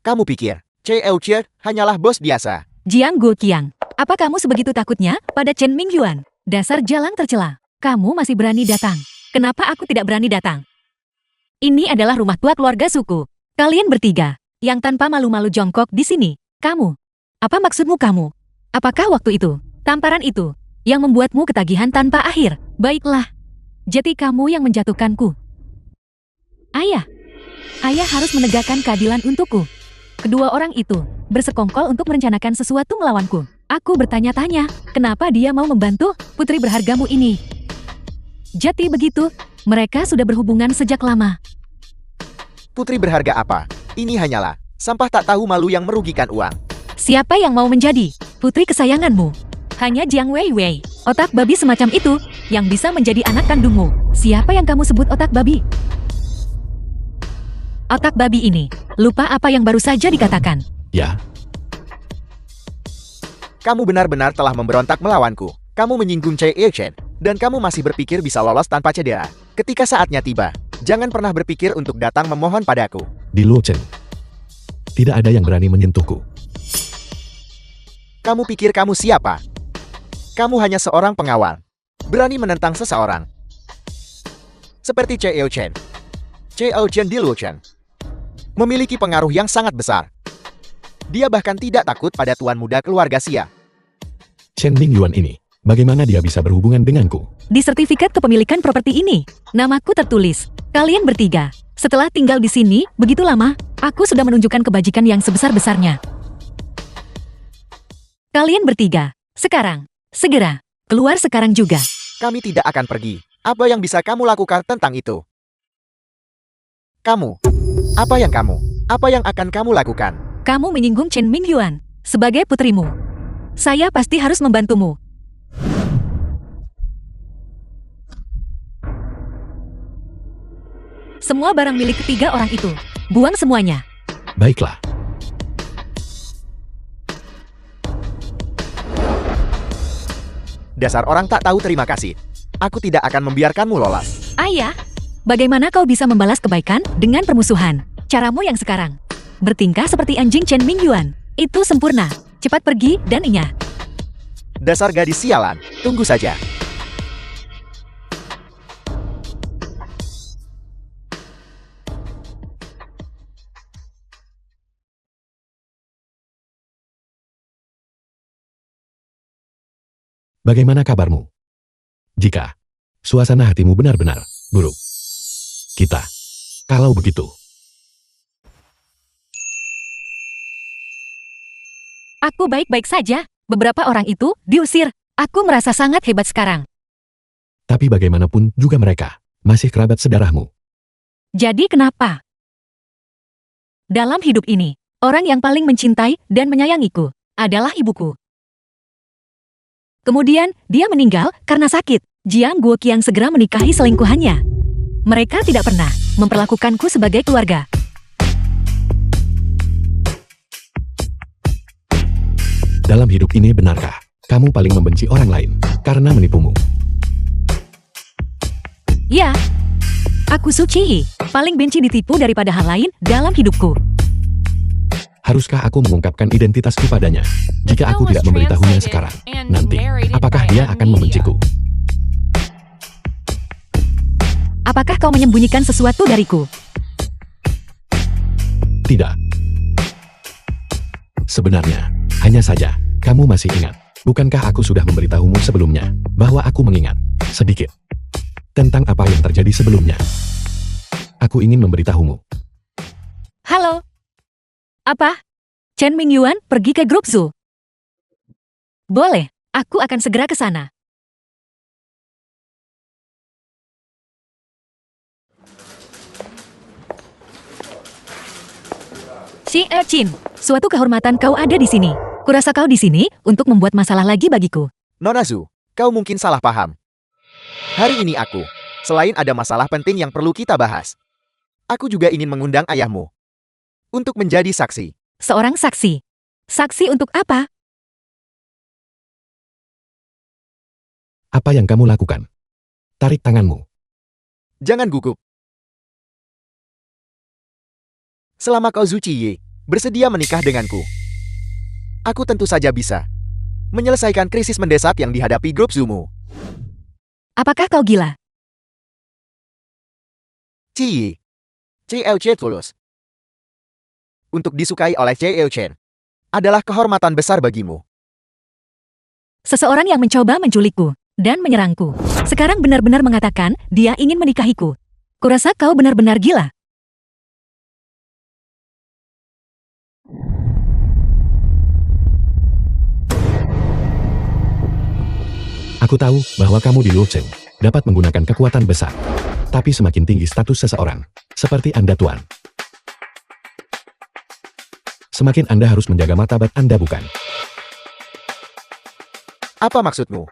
C: Kamu pikir Che Chen hanyalah bos biasa?
A: Jiang Guoqiang, apa kamu sebegitu takutnya pada Chen Mingyuan? Dasar jalang tercela. Kamu masih berani datang. Kenapa aku tidak berani datang? Ini adalah rumah tua keluarga suku. Kalian bertiga, yang tanpa malu-malu jongkok di sini. Kamu. Apa maksudmu kamu? Apakah waktu itu, tamparan itu, yang membuatmu ketagihan tanpa akhir? Baiklah. Jadi kamu yang menjatuhkanku. Ayah. Ayah harus menegakkan keadilan untukku. Kedua orang itu bersekongkol untuk merencanakan sesuatu melawanku. Aku bertanya-tanya, kenapa dia mau membantu putri berhargamu ini? Jadi begitu, mereka sudah berhubungan sejak lama.
C: Putri berharga apa? Ini hanyalah sampah tak tahu malu yang merugikan uang.
A: Siapa yang mau menjadi putri kesayanganmu? Hanya Jiang Wei Wei, otak babi semacam itu, yang bisa menjadi anak kandungmu. Siapa yang kamu sebut otak babi? Otak babi ini, lupa apa yang baru saja dikatakan.
B: Ya,
C: Kamu benar-benar telah memberontak melawanku. Kamu menyinggung Che Chen, dan kamu masih berpikir bisa lolos tanpa cedera. Ketika saatnya tiba, jangan pernah berpikir untuk datang memohon padaku.
B: di Luo Chen. Tidak ada yang berani menyentuhku.
C: Kamu pikir kamu siapa? Kamu hanya seorang pengawal. Berani menentang seseorang. Seperti Che Chen. Che Chen di Luo Chen memiliki pengaruh yang sangat besar. Dia bahkan tidak takut pada tuan muda keluarga Xia.
B: Chen Mingyuan ini, bagaimana dia bisa berhubungan denganku?
A: Di sertifikat kepemilikan properti ini, namaku tertulis. Kalian bertiga, setelah tinggal di sini begitu lama, aku sudah menunjukkan kebajikan yang sebesar-besarnya. Kalian bertiga, sekarang, segera, keluar sekarang juga.
C: Kami tidak akan pergi. Apa yang bisa kamu lakukan tentang itu? Kamu. Apa yang akan kamu lakukan?
A: Kamu menyinggung Chen Mingyuan sebagai putrimu. Saya pasti harus membantumu. Semua barang milik ketiga orang itu, buang semuanya.
B: Baiklah.
C: Dasar orang tak tahu terima kasih. Aku tidak akan membiarkanmu lolos.
A: Ayah, bagaimana kau bisa membalas kebaikan dengan permusuhan? Caramu yang sekarang bertingkah seperti anjing Chen Mingyuan. Itu sempurna. Cepat pergi dan inyah.
C: Dasar gadis sialan. Tunggu saja.
B: Bagaimana kabarmu? Jika suasana hatimu benar-benar buruk, kita, kalau begitu,
A: Aku baik-baik saja. Beberapa orang itu diusir. Aku merasa sangat hebat sekarang.
B: tapi bagaimanapun juga mereka masih kerabat sedarahmu.
A: Jadi kenapa? Dalam hidup ini, orang yang paling mencintai dan menyayangiku adalah ibuku. Kemudian, dia meninggal karena sakit. Jiang Guoqiang segera menikahi selingkuhannya. Mereka tidak pernah memperlakukanku sebagai keluarga.
B: Dalam hidup ini benarkah kamu paling membenci orang lain karena menipumu?
A: Ya, aku Suci, paling benci ditipu daripada hal lain dalam hidupku.
B: Haruskah aku mengungkapkan identitasku padanya? Jika aku tidak memberitahunya sekarang, nanti, apakah dia akan membenciku?
A: Apakah kau menyembunyikan sesuatu dariku?
B: Tidak. Sebenarnya, hanya saja, kamu masih ingat. Bukankah aku sudah memberitahumu sebelumnya, bahwa aku mengingat, sedikit, tentang apa yang terjadi sebelumnya. Aku ingin memberitahumu.
A: Halo. Apa? Chen Mingyuan pergi ke grup Zoo. Boleh, aku akan segera ke sana. Xi Erchin, suatu kehormatan kau ada di sini. Kurasa kau di sini untuk membuat masalah lagi bagiku.
C: Nona Zu, kau mungkin salah paham. Hari ini aku, selain ada masalah penting yang perlu kita bahas, aku juga ingin mengundang ayahmu untuk menjadi saksi.
A: Seorang saksi. Saksi untuk apa?
B: Apa yang kamu lakukan? Tarik tanganmu.
C: Jangan gugup. Selama kau Zu Qiyi bersedia menikah denganku, aku tentu saja bisa menyelesaikan krisis mendesak yang dihadapi grup Zumu.
A: Apakah kau gila?
C: Qiyi, CLC tulus. Untuk disukai oleh CLC adalah kehormatan besar bagimu.
A: Seseorang yang mencoba menculikku dan menyerangku. Sekarang benar-benar mengatakan dia ingin menikahiku. Kurasa kau benar-benar gila.
B: Aku tahu bahwa kamu di Luocheng dapat menggunakan kekuatan besar. Tapi semakin tinggi status seseorang, seperti Anda Tuan, semakin Anda harus menjaga martabat Anda, bukan?
C: Apa maksudmu?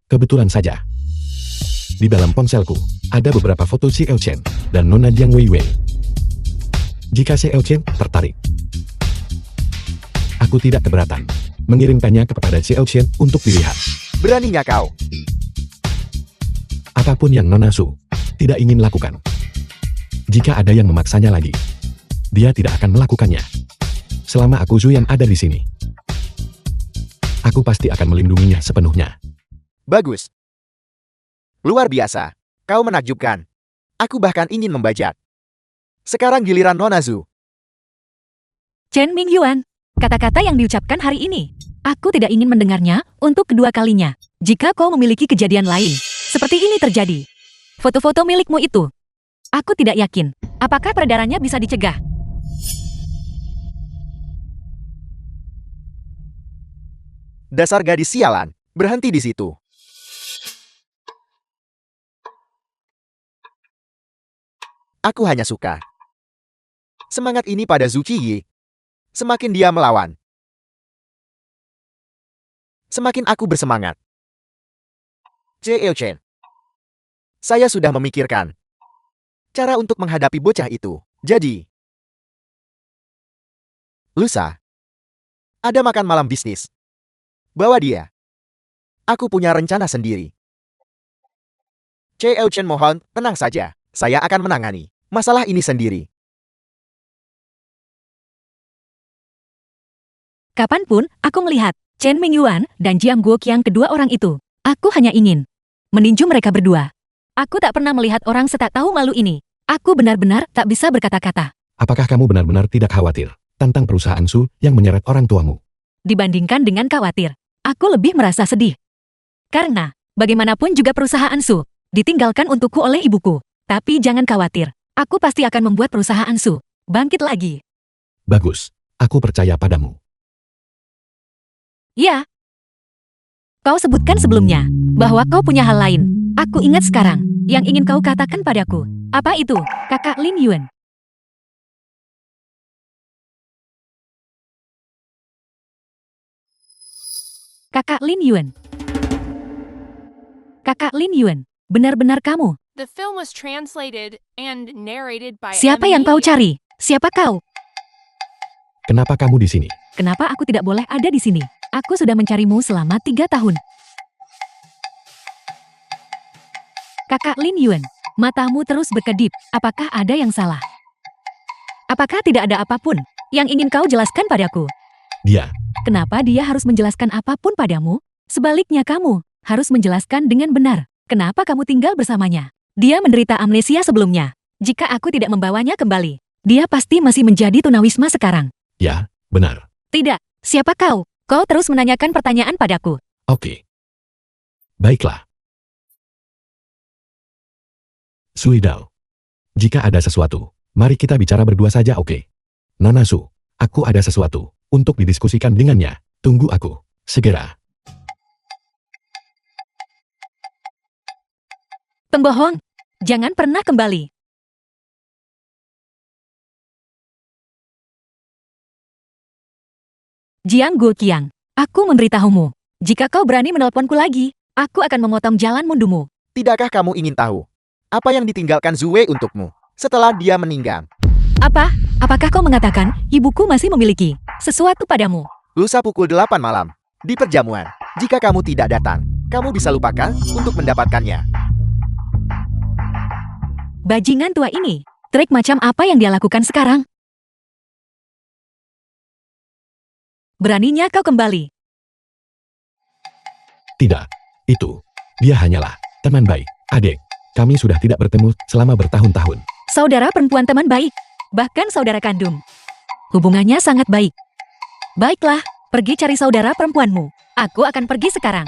B: Kebetulan saja. Di dalam ponselku, ada beberapa foto si Elchen dan Nona Jiang Weiwei. Jika si Elchen tertarik, aku tidak keberatan mengirimkannya kepada si Elchen untuk dilihat.
C: Beraninya kau?
B: Apapun yang Nona Su tidak ingin lakukan. Jika ada yang memaksanya lagi, dia tidak akan melakukannya. Selama aku Zu yang ada di sini, aku pasti akan melindunginya sepenuhnya.
C: Bagus. Luar biasa. Kau menakjubkan. Aku bahkan ingin membajak. Sekarang giliran Nona Zu.
A: Chen Mingyuan, kata-kata yang diucapkan hari ini, aku tidak ingin mendengarnya untuk kedua kalinya. Jika kau memiliki kejadian lain, seperti ini terjadi. Foto-foto milikmu itu, aku tidak yakin. Apakah peredarannya bisa dicegah?
C: Dasar gadis sialan. Berhenti di situ. Aku hanya suka semangat ini pada Zu Qiyi. Semakin dia melawan, semakin aku bersemangat. Chen, saya sudah memikirkan cara untuk menghadapi bocah itu. Jadi, lusa ada makan malam bisnis. Bawa dia. Aku punya rencana sendiri. Chen, mohon, tenang saja. Saya akan menangani masalah ini sendiri.
A: Kapanpun aku melihat Chen Mingyuan dan Jiang Guoqiang, kedua orang itu, aku hanya ingin meninju mereka berdua. Aku tak pernah melihat orang setak tahu malu ini. Aku benar-benar tak bisa berkata-kata.
B: Apakah kamu benar-benar tidak khawatir tentang perusahaan Su yang menyeret orang tuamu?
A: Dibandingkan dengan khawatir, aku lebih merasa sedih. Karena, bagaimanapun juga perusahaan Su ditinggalkan untukku oleh ibuku. Tapi jangan khawatir, aku pasti akan membuat perusahaan Su bangkit lagi.
B: Bagus, aku percaya padamu.
A: Ya. Kau sebutkan sebelumnya bahwa kau punya hal lain. Aku ingat sekarang yang ingin kau katakan padaku. Apa itu, Kakak Lin Yuan? Kakak Lin Yuan. Kakak Lin Yuan, benar-benar kamu.
D: The film was translated and narrated by
A: Siapa
D: Emma
A: yang kau
D: Media.
A: cari? Siapa kau?
B: Kenapa kamu di sini?
A: Kenapa aku tidak boleh ada di sini? Aku sudah mencarimu selama 3 tahun. Kakak Lin Yuan, matamu terus berkedip. Apakah ada yang salah? Apakah tidak ada apapun yang ingin kau jelaskan padaku?
B: Dia,
A: Kenapa dia harus menjelaskan apapun padamu? Sebaliknya kamu harus menjelaskan dengan benar. Kenapa kamu tinggal bersamanya? Dia menderita amnesia sebelumnya. Jika aku tidak membawanya kembali, dia pasti masih menjadi tunawisma sekarang.
B: Ya, benar.
A: Tidak, siapa kau? Kau terus menanyakan pertanyaan padaku.
B: Oke. Baiklah. Suidao. Jika ada sesuatu, mari kita bicara berdua saja, oke? Nanasu, aku ada sesuatu untuk didiskusikan dengannya. Tunggu aku. Segera.
A: Pembohong, jangan pernah kembali. Jiang Guoqiang, aku memberitahumu. Jika kau berani menelponku lagi, aku akan memotong jalan mundumu.
C: Tidakkah kamu ingin tahu apa yang ditinggalkan Zue untukmu setelah dia meninggal?
A: Apa? Apakah kau mengatakan ibuku masih memiliki sesuatu padamu?
C: Lusa pukul 8 malam, di perjamuan. Jika kamu tidak datang, kamu bisa lupakan untuk mendapatkannya.
A: Bajingan tua ini, trik macam apa yang dia lakukan sekarang? Beraninya kau kembali.
B: Tidak. Itu. Dia hanyalah teman baik. Adik, kami sudah tidak bertemu selama bertahun-tahun.
A: Saudara perempuan teman baik, bahkan saudara kandung. Hubungannya sangat baik. Baiklah, pergi cari saudara perempuanmu. Aku akan pergi sekarang.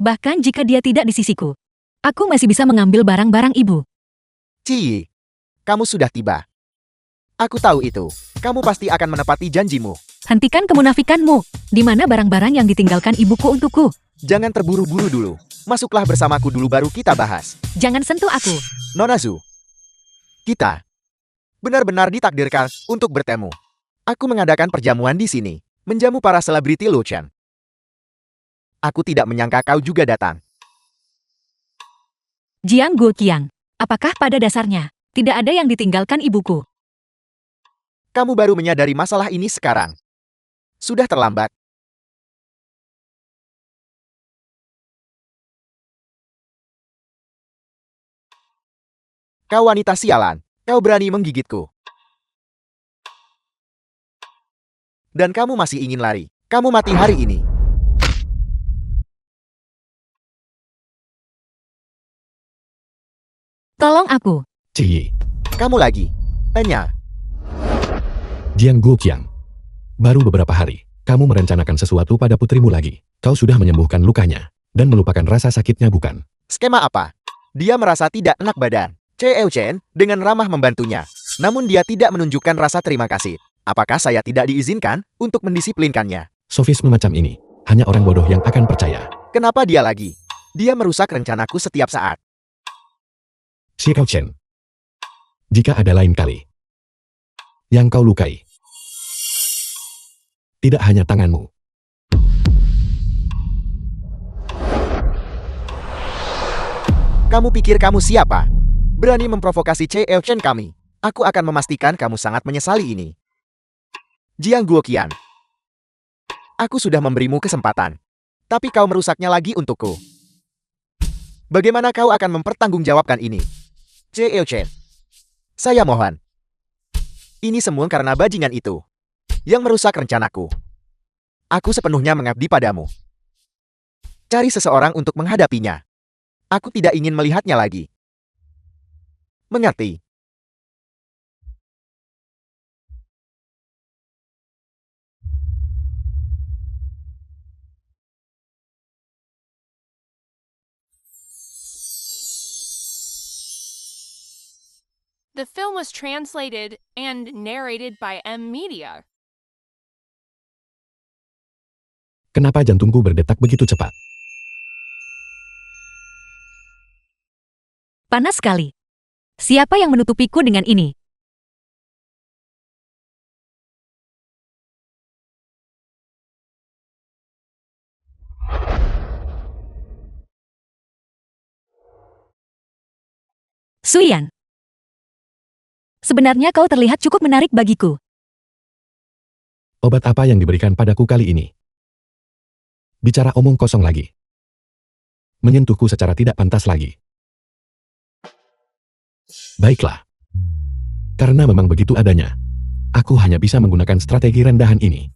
A: Bahkan jika dia tidak di sisiku, aku masih bisa mengambil barang-barang ibu.
C: Ciyi, kamu sudah tiba. Aku tahu itu. Kamu pasti akan menepati janjimu.
A: Hentikan kemunafikanmu. Di mana barang-barang yang ditinggalkan ibuku untukku?
C: Jangan terburu-buru dulu. Masuklah bersamaku dulu baru kita bahas.
A: Jangan sentuh aku.
C: Nona Zu, kita benar-benar ditakdirkan untuk bertemu. Aku mengadakan perjamuan di sini, menjamu para selebriti Luchan. Aku tidak menyangka kau juga datang.
A: Jiang Guoqiang, apakah pada dasarnya tidak ada yang ditinggalkan ibuku?
C: Kamu baru menyadari masalah ini sekarang. Sudah terlambat. Kau wanita sialan, kau berani menggigitku. Dan kamu masih ingin lari. Kamu mati hari ini.
A: Tolong aku.
B: Ciyi.
C: Kamu lagi. Tanya.
B: Jiang Guoqiang. Baru beberapa hari, kamu merencanakan sesuatu pada putrimu lagi. Kau sudah menyembuhkan lukanya, dan melupakan rasa sakitnya bukan?
C: Skema apa? Dia merasa tidak enak badan. Cheo Chen dengan ramah membantunya. Namun dia tidak menunjukkan rasa terima kasih. Apakah saya tidak diizinkan untuk mendisiplinkannya?
B: Sofisme macam ini, hanya orang bodoh yang akan percaya.
C: Kenapa dia lagi? Dia merusak rencanaku setiap saat.
B: Xiao Chen. Jika ada lain kali yang kau lukai, tidak hanya tanganmu.
C: Kamu pikir kamu siapa? Berani memprovokasi Cheo Chen kami. Aku akan memastikan kamu sangat menyesali ini. Jiang Guoqian. Aku sudah memberimu kesempatan. Tapi kau merusaknya lagi untukku. Bagaimana kau akan mempertanggungjawabkan ini? Cheo Chen. Saya mohon. Ini semua karena bajingan itu yang merusak rencanaku. Aku sepenuhnya mengabdi padamu. Cari seseorang untuk menghadapinya. Aku tidak ingin melihatnya lagi. Mengerti?
D: The film was translated and narrated by M Media.
B: Kenapa jantungku berdetak begitu cepat?
A: Panas sekali. Siapa yang menutupiku dengan ini? Suyan. Sebenarnya kau terlihat cukup menarik bagiku.
B: Obat apa yang diberikan padaku kali ini? Bicara omong kosong lagi. Menyentuhku secara tidak pantas lagi. Baiklah. Karena memang begitu adanya, aku hanya bisa menggunakan strategi rendahan ini.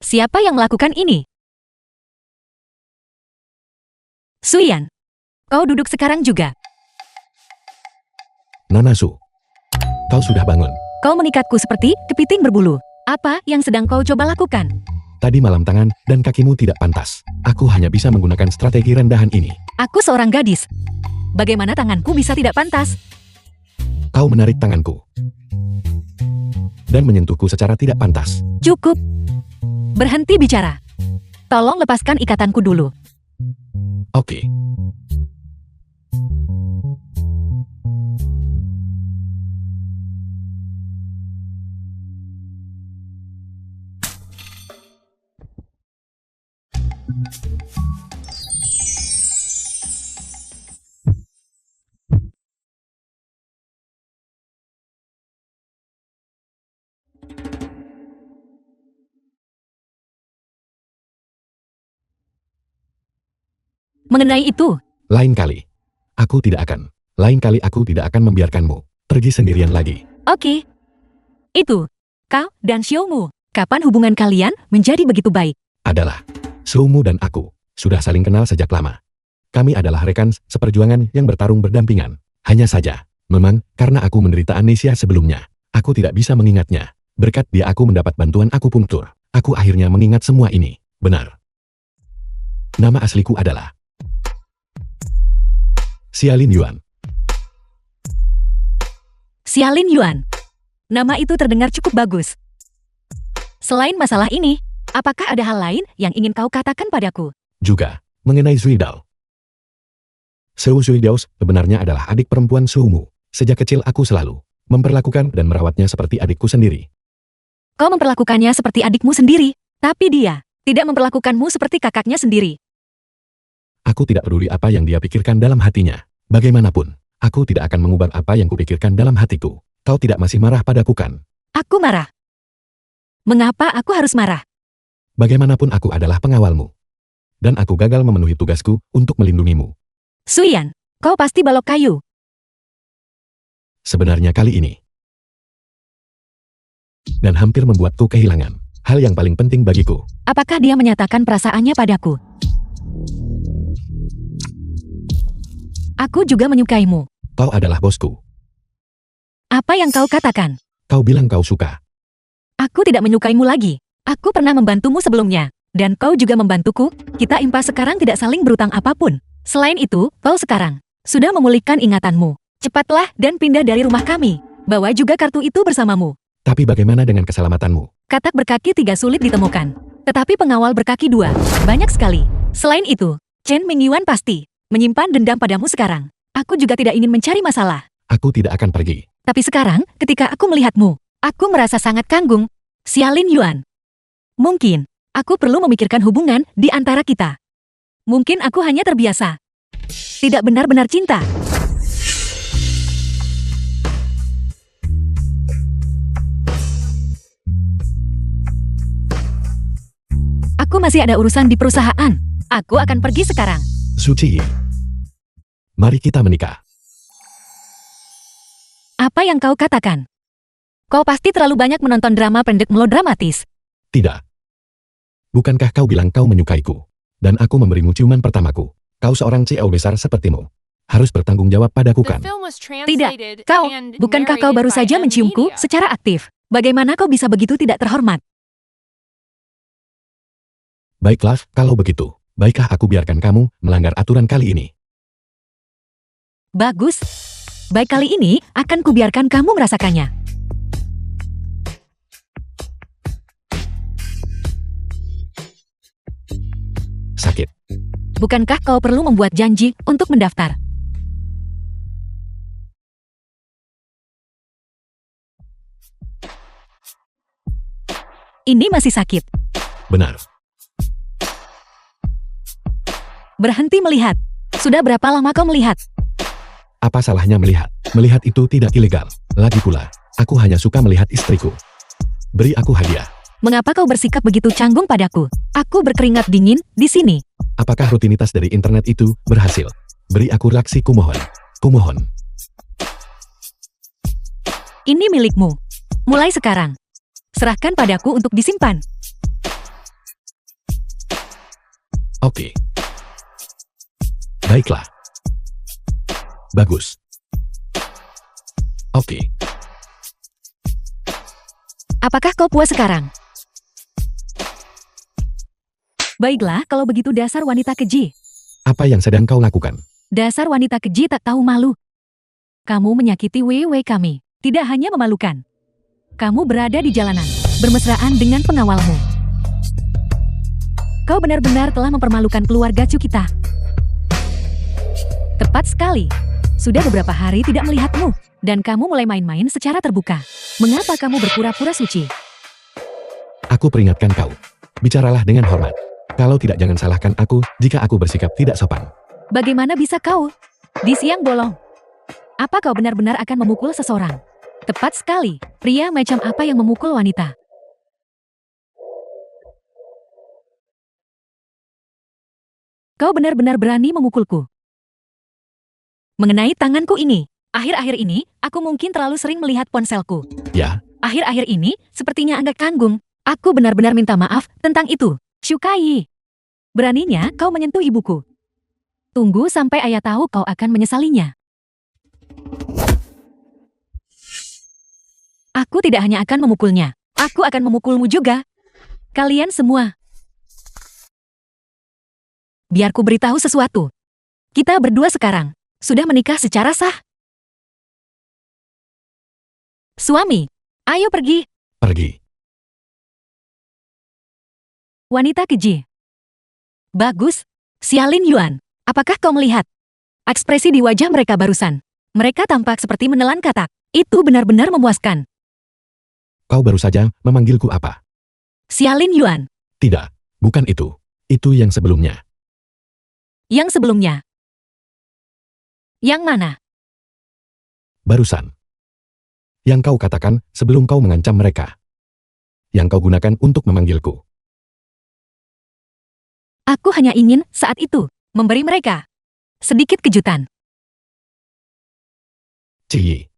A: Siapa yang melakukan ini? Suyan, kau duduk sekarang juga.
B: Nona Su. Kau sudah bangun.
A: Kau mengikatku seperti kepiting berbulu. Apa yang sedang kau coba lakukan?
B: Tadi malam tangan dan kakimu tidak pantas. Aku hanya bisa menggunakan strategi rendahan ini.
A: Aku seorang gadis. Bagaimana tanganku bisa tidak pantas?
B: Kau menarik tanganku. Dan menyentuhku secara tidak pantas.
A: Cukup. Berhenti bicara. Tolong lepaskan ikatanku dulu.
B: Oke.
A: Mengenai itu,
B: Lain kali. Lain kali aku tidak akan membiarkanmu pergi sendirian lagi.
A: oke. Itu, kau dan Xiaomu. Kapan hubungan kalian menjadi begitu baik?
B: Adalah Sumu dan aku sudah saling kenal sejak lama. Kami adalah rekan seperjuangan yang bertarung berdampingan. Hanya saja, memang karena aku menderita amnesia sebelumnya, aku tidak bisa mengingatnya. Berkat dia aku mendapat bantuan akupunktur. Aku akhirnya mengingat semua ini. Benar. Nama asliku adalah Xialin Yuan.
A: Xialin Yuan. Nama itu terdengar cukup bagus. Selain masalah ini, apakah ada hal lain yang ingin kau katakan padaku?
B: Juga, mengenai Zui Dao. Zui Dao sebenarnya adalah adik perempuan Sumu. Sejak kecil aku selalu memperlakukan dan merawatnya seperti adikku sendiri.
A: Kau memperlakukannya seperti adikmu sendiri, tapi dia tidak memperlakukanmu seperti kakaknya sendiri.
B: Aku tidak peduli apa yang dia pikirkan dalam hatinya. Bagaimanapun, aku tidak akan mengubah apa yang kupikirkan dalam hatiku. Kau tidak masih marah padaku kan?
A: Aku marah. Mengapa aku harus marah?
B: Bagaimanapun aku adalah pengawalmu. Dan aku gagal memenuhi tugasku untuk melindungimu.
A: Suyan, kau pasti balok kayu.
B: Sebenarnya kali ini. Dan hampir membuatku kehilangan hal yang paling penting bagiku.
A: Apakah dia menyatakan perasaannya padaku? Aku juga menyukaimu.
B: Kau adalah bosku.
A: Apa yang kau katakan?
B: Kau bilang kau suka.
A: Aku tidak menyukaimu lagi. Aku pernah membantumu sebelumnya. Dan kau juga membantuku. Kita impas sekarang tidak saling berutang apapun. Selain itu, kau sekarang sudah memulihkan ingatanmu. Cepatlah dan pindah dari rumah kami. Bawa juga kartu itu bersamamu.
B: Tapi bagaimana dengan keselamatanmu?
A: Katak berkaki 3 sulit ditemukan. Tetapi pengawal berkaki 2, banyak sekali. Selain itu, Chen Mingyuan pasti menyimpan dendam padamu sekarang. Aku juga tidak ingin mencari masalah.
B: Aku tidak akan pergi.
A: Tapi sekarang, ketika aku melihatmu, aku merasa sangat kanggung. Xialin Yuan. Mungkin, aku perlu memikirkan hubungan di antara kita. Mungkin aku hanya terbiasa. Tidak benar-benar cinta. Aku masih ada urusan di perusahaan. Aku akan pergi sekarang.
B: Suci. Mari kita menikah.
A: Apa yang kau katakan? Kau pasti terlalu banyak menonton drama pendek melodramatis.
B: Tidak. Bukankah kau bilang kau menyukaiku? Dan aku memberimu ciuman pertamaku. Kau seorang CEO besar sepertimu. Harus bertanggung jawab padaku
D: The
B: kan?
D: film was
A: Tidak,
D: translated
A: kau,
D: and
A: bukankah kau baru
D: narrated by
A: saja
D: M
A: menciumku
D: Media.
A: secara aktif? Bagaimana kau bisa begitu tidak terhormat?
B: Baiklah, kalau begitu. Baiklah aku biarkan kamu melanggar aturan kali ini.
A: Bagus. Baik kali ini, akan kubiarkan kamu merasakannya.
B: Sakit.
A: Bukankah kau perlu membuat janji untuk mendaftar? Ini masih sakit.
B: Benar.
A: Berhenti melihat. Sudah berapa lama kau melihat?
B: Apa salahnya melihat? Melihat itu tidak ilegal. Lagi pula, aku hanya suka melihat istriku. Beri aku hadiah.
A: Mengapa kau bersikap begitu canggung padaku? Aku berkeringat dingin di sini.
B: Apakah rutinitas dari internet itu berhasil? Beri aku reaksi kumohon. Kumohon.
A: Ini milikmu. Mulai sekarang. Serahkan padaku untuk disimpan.
B: Oke. Baiklah. Bagus. Oke.
A: Apakah kau puas sekarang? Baiklah, kalau begitu dasar wanita keji.
B: Apa yang sedang kau lakukan?
A: Dasar wanita keji tak tahu malu. Kamu menyakiti wewe kami. Tidak hanya memalukan. Kamu berada di jalanan, bermesraan dengan pengawalmu. Kau benar-benar telah mempermalukan keluarga Chu kita. Tepat sekali. Sudah beberapa hari tidak melihatmu, dan kamu mulai main-main secara terbuka. Mengapa kamu berpura-pura suci?
B: Aku peringatkan kau. Bicaralah dengan hormat. Kalau tidak, jangan salahkan aku jika aku bersikap tidak sopan.
A: Bagaimana bisa kau? Di siang bolong. Apa kau benar-benar akan memukul seseorang? Tepat sekali. Pria macam apa yang memukul wanita? Kau benar-benar berani memukulku. Mengenai tanganku ini, akhir-akhir ini, aku mungkin terlalu sering melihat ponselku.
B: Ya,
A: Akhir-akhir ini, sepertinya agak tanggung. Aku benar-benar minta maaf tentang itu. Shukai. Beraninya kau menyentuh ibuku. Tunggu sampai ayah tahu kau akan menyesalinya. Aku tidak hanya akan memukulnya. Aku akan memukulmu juga. Kalian semua. Biar ku beritahu sesuatu. Kita berdua sekarang sudah menikah secara sah. Suami, ayo pergi.
B: pergi.
A: Wanita keji. Bagus. Xiaolin Yuan, apakah kau melihat ekspresi di wajah mereka barusan? Mereka tampak seperti menelan katak. Itu benar-benar memuaskan.
B: Kau baru saja memanggilku apa?
A: Xiaolin Yuan,
B: Tidak, bukan itu. Itu yang sebelumnya.
A: yang sebelumnya. Yang mana?
B: Barusan. Yang kau katakan sebelum kau mengancam mereka. Yang kau gunakan untuk memanggilku.
A: Aku hanya ingin saat itu memberi mereka sedikit kejutan.
B: Ciyi.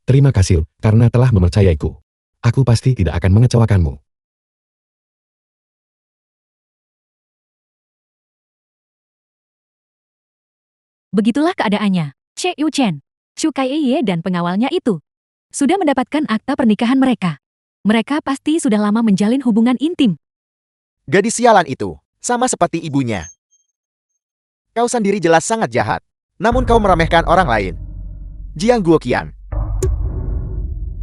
B: Terima kasih karena telah mempercayaiku. Aku pasti tidak akan mengecewakanmu.
A: Begitulah keadaannya. Che Yu-chen, Chu Kai-ye dan pengawalnya itu sudah mendapatkan akta pernikahan mereka. Mereka pasti sudah lama menjalin hubungan intim.
C: Gadis sialan itu, sama seperti ibunya. Kau sendiri jelas sangat jahat, namun kau meremehkan orang lain. Jiang Guoqian.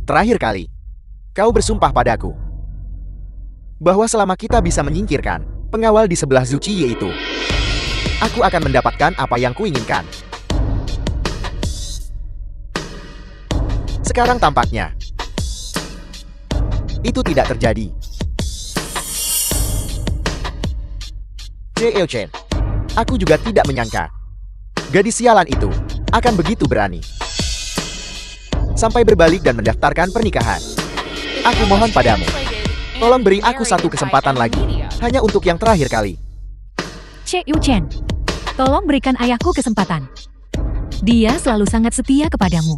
C: Terakhir kali, kau bersumpah padaku bahwa selama kita bisa menyingkirkan pengawal di sebelah Zhu Qiye itu, aku akan mendapatkan apa yang kuinginkan. Sekarang tampaknya itu tidak terjadi. Che Chen, aku juga tidak menyangka gadis sialan itu akan begitu berani sampai berbalik dan mendaftarkan pernikahan. Aku mohon padamu, tolong beri aku satu kesempatan lagi, hanya untuk yang terakhir kali.
A: Che Yu-chen, tolong berikan ayahku kesempatan. Dia selalu sangat setia kepadamu.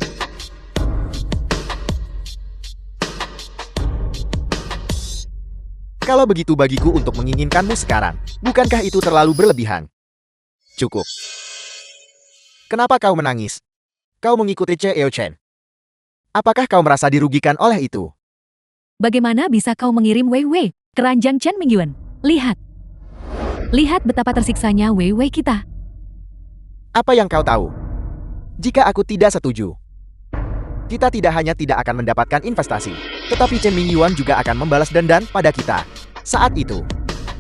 C: Kalau begitu bagiku untuk menginginkanmu sekarang, bukankah itu terlalu berlebihan? Cukup. Kenapa kau menangis? Kau mengikuti Che Chen. Apakah kau merasa dirugikan oleh itu?
A: Bagaimana bisa kau mengirim Wei Wei ke ranjang Chen Mingyuan? Lihat. Lihat betapa tersiksanya Wei Wei kita.
C: Apa yang kau tahu? Jika aku tidak setuju, kita tidak hanya tidak akan mendapatkan investasi, tetapi Chen Mingyuan juga akan membalas dendam pada kita. Saat itu,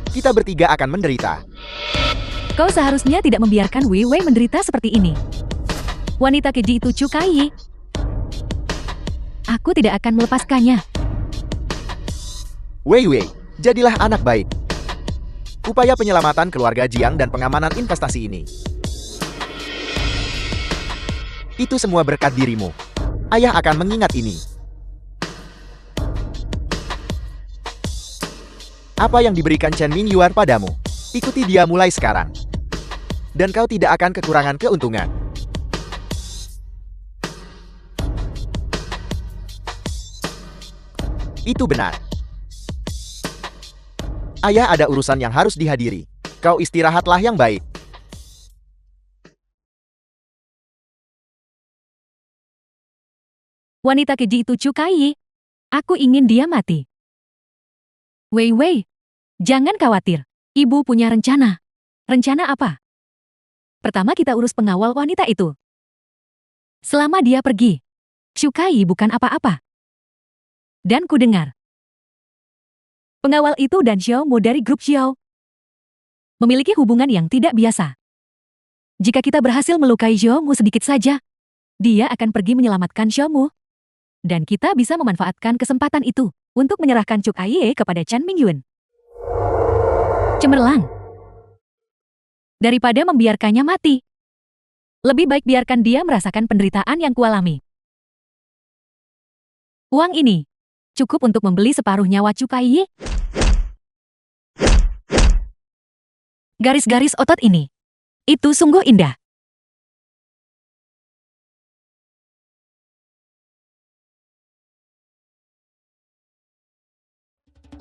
C: kita bertiga akan menderita.
A: Kau seharusnya tidak membiarkan Wei Wei menderita seperti ini. Wanita keji itu Chu Kai. Aku tidak akan melepaskannya.
C: Wei Wei, jadilah anak baik. Upaya penyelamatan keluarga Jiang dan pengamanan investasi ini, itu semua berkat dirimu. Ayah akan mengingat ini. Apa yang diberikan Chen Mingyuan padamu, ikuti dia mulai sekarang. Dan kau tidak akan kekurangan keuntungan. Itu benar. Ayah ada urusan yang harus dihadiri. Kau istirahatlah yang baik.
A: Wanita keji itu Chukai. Aku ingin dia mati. Wei Wei, jangan khawatir. Ibu punya rencana. Rencana apa? Pertama kita urus pengawal wanita itu. Selama dia pergi, Chukai bukan apa-apa. Dan ku dengar, pengawal itu dan Xiaomu dari grup Xiao memiliki hubungan yang tidak biasa. Jika kita berhasil melukai Xiaomu sedikit saja, dia akan pergi menyelamatkan Xiaomu. Dan kita bisa memanfaatkan kesempatan itu untuk menyerahkan Chukai kepada Chan Mingyun. Cemerlang. Daripada membiarkannya mati, lebih baik biarkan dia merasakan penderitaan yang kualami. Uang ini cukup untuk membeli separuh nyawa Chukai. Garis-garis otot ini, itu sungguh indah.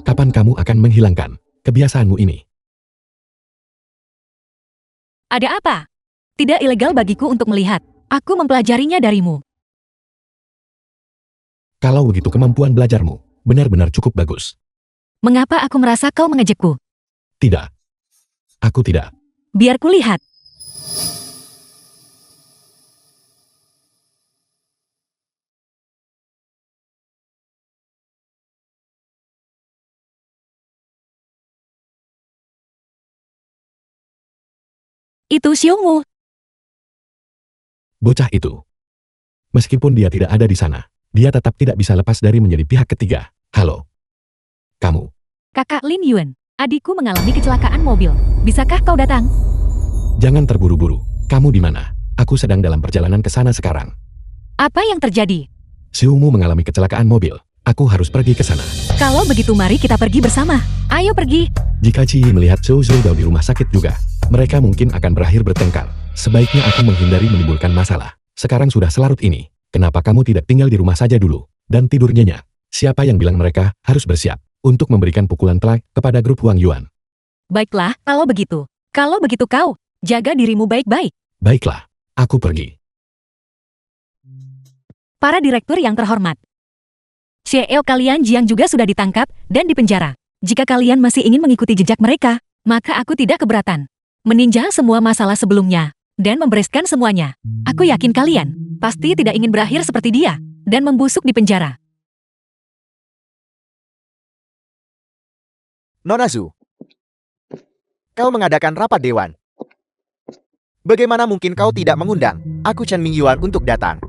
B: Kapan kamu akan menghilangkan kebiasaanmu ini?
A: Ada apa? Tidak ilegal bagiku untuk melihat. Aku mempelajarinya darimu.
B: Kalau begitu kemampuan belajarmu benar-benar cukup bagus.
A: Mengapa aku merasa kau mengejekku?
B: Tidak. Aku tidak.
A: Biar kulihat. Itu Xiaomu.
B: Bocah itu. Meskipun dia tidak ada di sana, dia tetap tidak bisa lepas dari menjadi pihak ketiga. Halo. Kamu.
A: Kakak Lin Yuan, adikku mengalami kecelakaan mobil. Bisakah kau datang?
B: Jangan terburu-buru. Kamu di mana? Aku sedang dalam perjalanan ke sana sekarang.
A: Apa yang terjadi?
B: Xiaomu mengalami kecelakaan mobil. Aku harus pergi ke sana.
A: Kalau begitu mari kita pergi bersama. Ayo pergi.
B: Jika Ci melihat Zhou Zhou di rumah sakit juga, mereka mungkin akan berakhir bertengkar. Sebaiknya aku menghindari menimbulkan masalah. Sekarang sudah selarut ini. Kenapa kamu tidak tinggal di rumah saja dulu dan tidur nyenyak? Siapa yang bilang mereka harus bersiap untuk memberikan pukulan telak kepada grup Wang Yuan?
A: Baiklah, kalau begitu. Kalau begitu kau, jaga dirimu baik-baik.
B: Baiklah, aku pergi.
A: Para direktur yang terhormat. CEO kalian Jiang juga sudah ditangkap dan dipenjara. Jika kalian masih ingin mengikuti jejak mereka, maka aku tidak keberatan meninjau semua masalah sebelumnya dan membereskan semuanya. Aku yakin kalian pasti tidak ingin berakhir seperti dia dan membusuk di penjara.
C: Nona Zhu, kau mengadakan rapat dewan. Bagaimana mungkin kau tidak mengundang aku Chen Mingyuan untuk datang?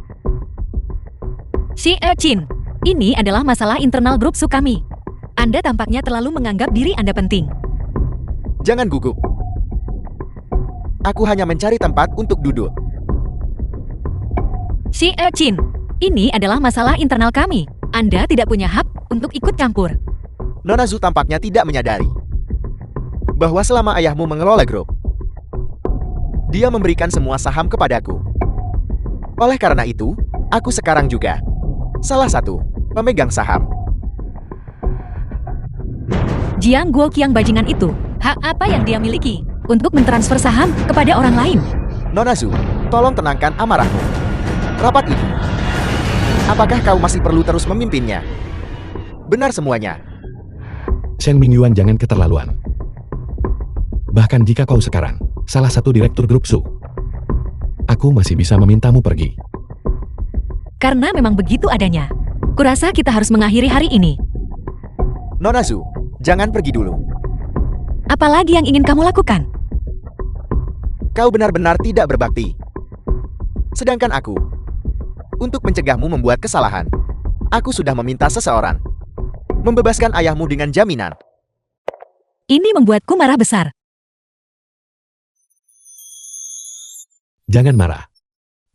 A: Xie Chin, ini adalah masalah internal grup Su kami. Anda tampaknya terlalu menganggap diri Anda penting.
C: Jangan gugup. Aku hanya mencari tempat untuk duduk.
A: Xie Chin, ini adalah masalah internal kami. Anda tidak punya hak untuk ikut campur.
C: Nona Zhu tampaknya tidak menyadari bahwa selama ayahmu mengelola grup, dia memberikan semua saham kepadaku. Oleh karena itu, aku sekarang juga salah satu pemegang saham.
A: Jiang Guoqiang bajingan itu, hak apa yang dia miliki untuk mentransfer saham kepada orang lain?
C: Nona Zhu, tolong tenangkan amarahmu. Rapat ini, apakah kau masih perlu terus memimpinnya? Benar semuanya.
B: Shen Mingyuan, jangan keterlaluan. Bahkan jika kau sekarang salah satu direktur grup Su, aku masih bisa memintamu pergi.
A: Karena memang begitu adanya. Kurasa kita harus mengakhiri hari ini.
C: Nona Zhu, jangan pergi dulu.
A: Apalagi yang ingin kamu lakukan?
C: Kau benar-benar tidak berbakti. Sedangkan aku, untuk mencegahmu membuat kesalahan, aku sudah meminta seseorang membebaskan ayahmu dengan jaminan.
A: Ini membuatku marah besar.
B: Jangan marah.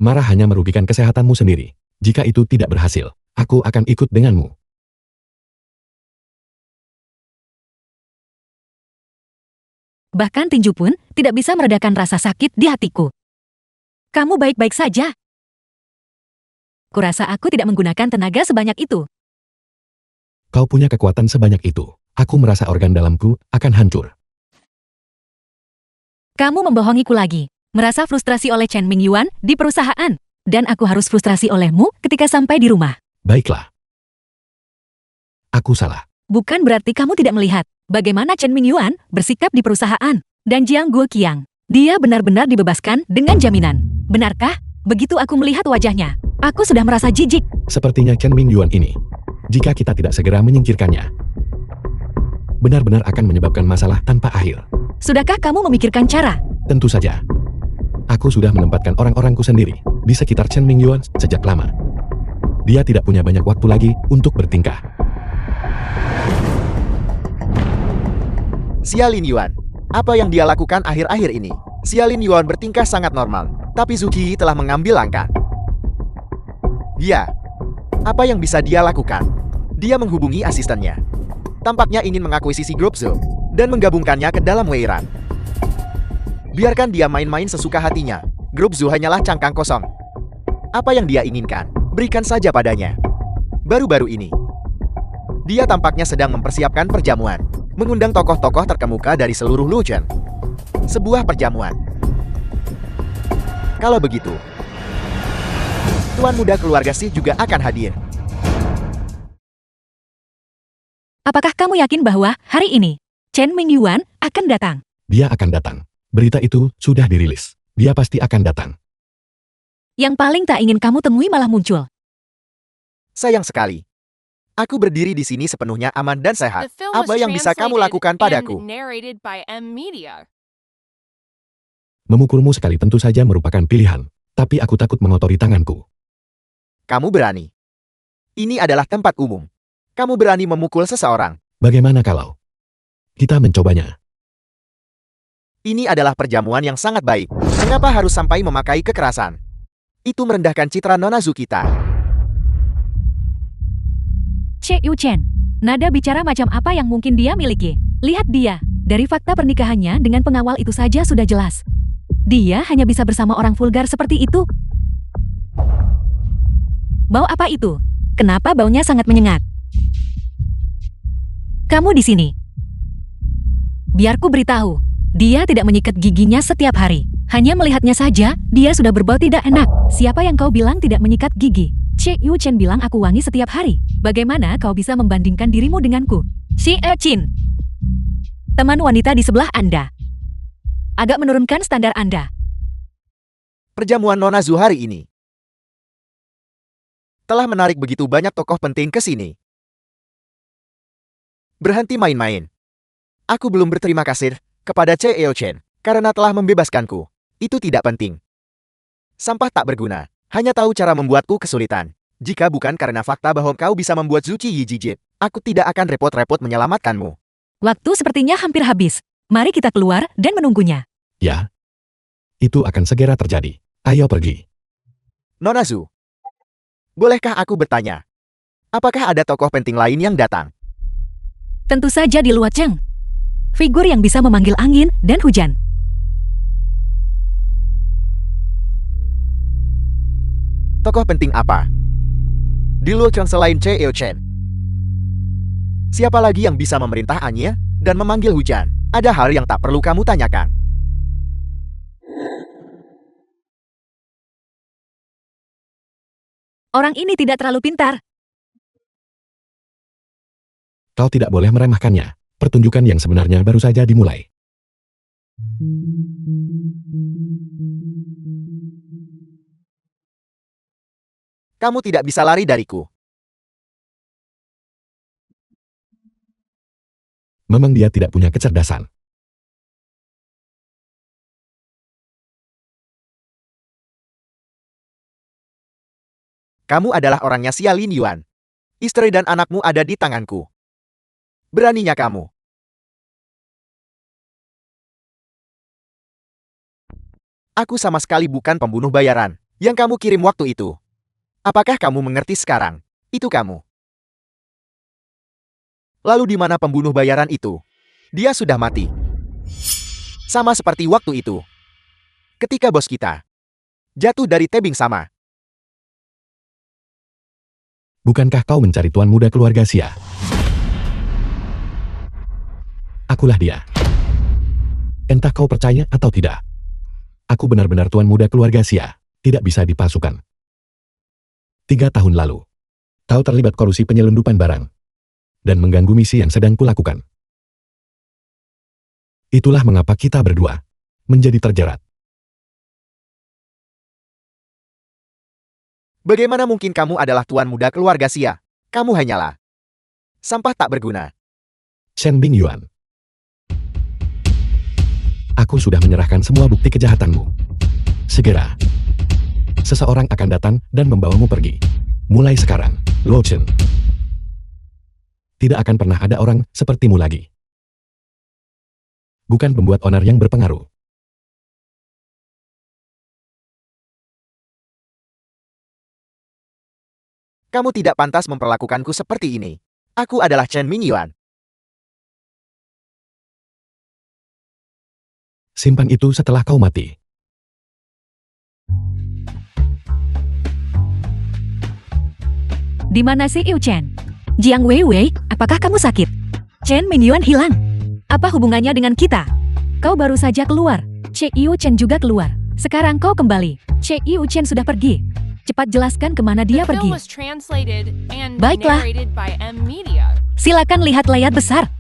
B: Marah hanya merugikan kesehatanmu sendiri. Jika itu tidak berhasil, aku akan ikut denganmu.
A: Bahkan tinju pun tidak bisa meredakan rasa sakit di hatiku. Kamu baik-baik saja. Kurasa aku tidak menggunakan tenaga sebanyak itu.
B: Kau punya kekuatan sebanyak itu. Aku merasa organ dalamku akan hancur.
A: Kamu membohongiku lagi. Merasa frustrasi oleh Chen Mingyuan di perusahaan. Dan aku harus frustrasi olehmu ketika sampai di rumah.
B: Baiklah. Aku salah.
A: Bukan berarti kamu tidak melihat bagaimana Chen Mingyuan bersikap di perusahaan. Dan Jiang Guoqiang, dia benar-benar dibebaskan dengan jaminan. Benarkah? Begitu aku melihat wajahnya, aku sudah merasa jijik.
B: Sepertinya Chen Mingyuan ini, jika kita tidak segera menyingkirkannya, benar-benar akan menyebabkan masalah tanpa akhir.
A: Sudahkah kamu memikirkan cara?
B: Tentu saja. Aku sudah menempatkan orang-orangku sendiri di sekitar Chen Mingyuan sejak lama. Dia tidak punya banyak waktu lagi untuk bertingkah.
C: Xia Lin Yuan. Apa yang dia lakukan akhir-akhir ini? Xia Lin Yuan bertingkah sangat normal, tapi Zhu Qiyi telah mengambil langkah. Ya, apa yang bisa dia lakukan? Dia menghubungi asistennya. Tampaknya ingin mengakuisisi grup Zhou dan menggabungkannya ke dalam Weiran. Biarkan dia main-main sesuka hatinya. Grup Zhou hanyalah cangkang kosong. Apa yang dia inginkan, berikan saja padanya. Baru-baru ini, dia tampaknya sedang mempersiapkan perjamuan, mengundang tokoh-tokoh terkemuka dari seluruh Luochen. Sebuah perjamuan. Kalau begitu, tuan muda keluarga Xi juga akan hadir.
A: Apakah kamu yakin bahwa hari ini Chen Mingyuan akan datang?
B: Dia akan datang. Berita itu sudah dirilis. Dia pasti akan datang.
A: Yang paling tak ingin kamu temui malah muncul.
C: Sayang sekali. Aku berdiri di sini sepenuhnya aman dan
D: The
C: sehat.
D: film was
C: Apa yang bisa kamu
D: translated
C: lakukan padaku?
D: and narrated by M Media.
B: Memukulmu sekali tentu saja merupakan pilihan. Tapi aku takut mengotori tanganku.
C: Kamu berani. Ini adalah tempat umum. Kamu berani memukul seseorang.
B: Bagaimana kalau kita mencobanya?
C: Ini adalah perjamuan yang sangat baik. Mengapa harus sampai memakai kekerasan? Itu merendahkan citra Nona Zhu kita.
A: Che Yu Chen, nada bicara macam apa yang mungkin dia miliki? Lihat dia, dari fakta pernikahannya dengan pengawal itu saja sudah jelas. Dia hanya bisa bersama orang vulgar seperti itu. Bau apa itu? Kenapa baunya sangat menyengat? Kamu di sini. Biarku beritahu, dia tidak menyikat giginya setiap hari. Hanya melihatnya saja, dia sudah berbau tidak enak. Siapa yang kau bilang tidak menyikat gigi? Che Yu Chen bilang aku wangi setiap hari. Bagaimana kau bisa membandingkan dirimu denganku? Xi Chin, teman wanita di sebelah Anda. Agak menurunkan standar Anda.
C: Perjamuan Nona Zhu hari ini telah menarik begitu banyak tokoh penting ke sini. Berhenti main-main. Aku belum berterima kasih kepada Che Eo Chen karena telah membebaskanku. Itu tidak penting. Sampah tak berguna. Hanya tahu cara membuatku kesulitan. Jika bukan karena fakta bahwa kau bisa membuat Zhu Qiyi jijik, aku tidak akan repot-repot menyelamatkanmu.
A: Waktu sepertinya hampir habis. Mari kita keluar dan menunggunya.
B: Ya. Itu akan segera terjadi. Ayo pergi.
C: Nona Zhu, bolehkah aku bertanya? Apakah ada tokoh penting lain yang datang?
A: Tentu saja di Luo Cheng. Figur yang bisa memanggil angin dan hujan.
C: Tokoh penting apa? Di Luocheng selain Che Eo Chen. Siapa lagi yang bisa memerintah Anya dan memanggil hujan? Ada hal yang tak perlu kamu tanyakan.
A: Orang ini tidak terlalu pintar.
B: Kau tidak boleh meremehkannya. Pertunjukan yang sebenarnya baru saja dimulai.
C: Kamu tidak bisa lari dariku.
B: Memang dia tidak punya kecerdasan.
C: Kamu adalah orangnya Xia Lin Yuan. Istri dan anakmu ada di tanganku. Beraninya kamu. Aku sama sekali bukan pembunuh bayaran yang kamu kirim waktu itu. Apakah kamu mengerti sekarang? Itu kamu. Lalu di mana pembunuh bayaran itu? Dia sudah mati. Sama seperti waktu itu. Ketika bos kita jatuh dari tebing sama.
B: Bukankah kau mencari tuan muda keluarga Xia? Akulah dia. Entah kau percaya atau tidak. Aku benar-benar tuan muda keluarga Xia, tidak bisa dipalsukan. 3 tahun lalu, kau terlibat korupsi penyelundupan barang dan mengganggu misi yang sedang kulakukan. Itulah mengapa kita berdua menjadi terjerat.
C: Bagaimana mungkin kamu adalah tuan muda keluarga Xia? Kamu hanyalah sampah tak berguna.
B: Shen Bingyuan. Aku sudah menyerahkan semua bukti kejahatanmu. Segera, seseorang akan datang dan membawamu pergi. Mulai sekarang, Luo Chen. Tidak akan pernah ada orang sepertimu lagi. Bukan pembuat onar yang berpengaruh.
C: Kamu tidak pantas memperlakukanku seperti ini. Aku adalah Chen Mingyuan.
B: Simpan itu setelah kau mati.
A: Di mana si Yu Chen? Jiang Weiwei, apakah kamu sakit? Chen Mingyuan hilang. Apa hubungannya dengan kita? Kau baru saja keluar. Che Yu Chen juga keluar. Sekarang kau kembali. Che Yu Chen sudah pergi. Cepat jelaskan kemana dia
D: The film
A: pergi.
D: was translated and
A: Baiklah.
D: narrated by M Media.
A: Silakan lihat layar besar.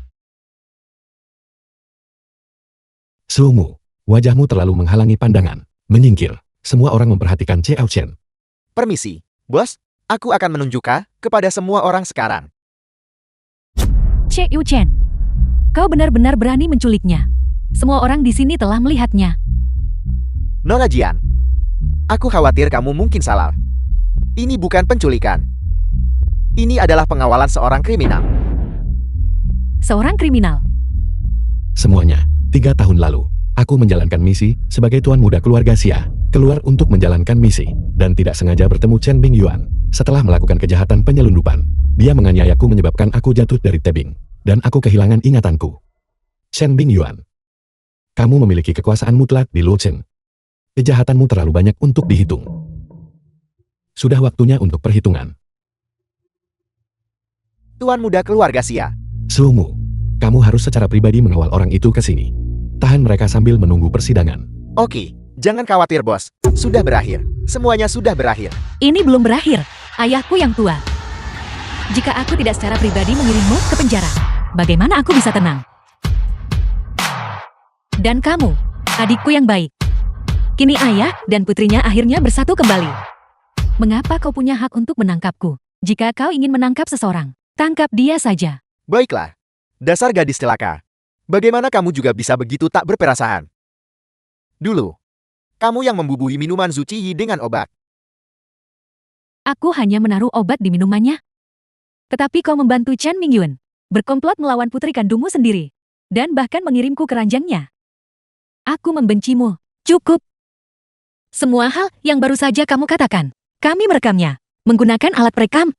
B: Sumu, wajahmu terlalu menghalangi pandangan. Menyingkir. Semua orang memperhatikan Che Chen.
C: Permisi, bos. Aku akan menunjukkan kepada semua orang sekarang.
A: Che Yu Chen, kau benar-benar berani menculiknya. Semua orang di sini telah melihatnya.
C: Nona Jian, aku khawatir kamu mungkin salah. Ini bukan penculikan. Ini adalah pengawalan seorang kriminal.
A: Seorang kriminal.
B: Semuanya, 3 tahun lalu, aku menjalankan misi sebagai tuan muda keluarga Xia, keluar untuk menjalankan misi, dan tidak sengaja bertemu Chen Bingyuan. Setelah melakukan kejahatan penyelundupan, dia menganiayaku menyebabkan aku jatuh dari tebing, dan aku kehilangan ingatanku. Chen Bingyuan, kamu memiliki kekuasaan mutlak di Luo Chen. Kejahatanmu terlalu banyak untuk dihitung. Sudah waktunya untuk perhitungan.
C: Tuan muda keluarga Xia.
B: Sumu, kamu harus secara pribadi mengawal orang itu ke sini. Tahan mereka sambil menunggu persidangan.
C: Oke, jangan khawatir bos. Sudah berakhir. Semuanya sudah berakhir.
A: Ini belum berakhir. Ayahku yang tua. Jika aku tidak secara pribadi mengirimmu ke penjara, bagaimana aku bisa tenang? Dan kamu, adikku yang baik. Kini ayah dan putrinya akhirnya bersatu kembali. Mengapa kau punya hak untuk menangkapku? Jika kau ingin menangkap seseorang, tangkap dia saja.
C: Baiklah. Dasar gadis celaka. Bagaimana kamu juga bisa begitu tak berperasaan? Dulu, kamu yang membubuhi minuman Zhu Qiyi dengan obat.
A: Aku hanya menaruh obat di minumannya. Tetapi kau membantu Chen Mingyuan berkomplot melawan putri kandungmu sendiri, dan bahkan mengirimku ke ranjangnya. Aku membencimu. Cukup. Semua hal yang baru saja kamu katakan, kami merekamnya menggunakan alat perekam.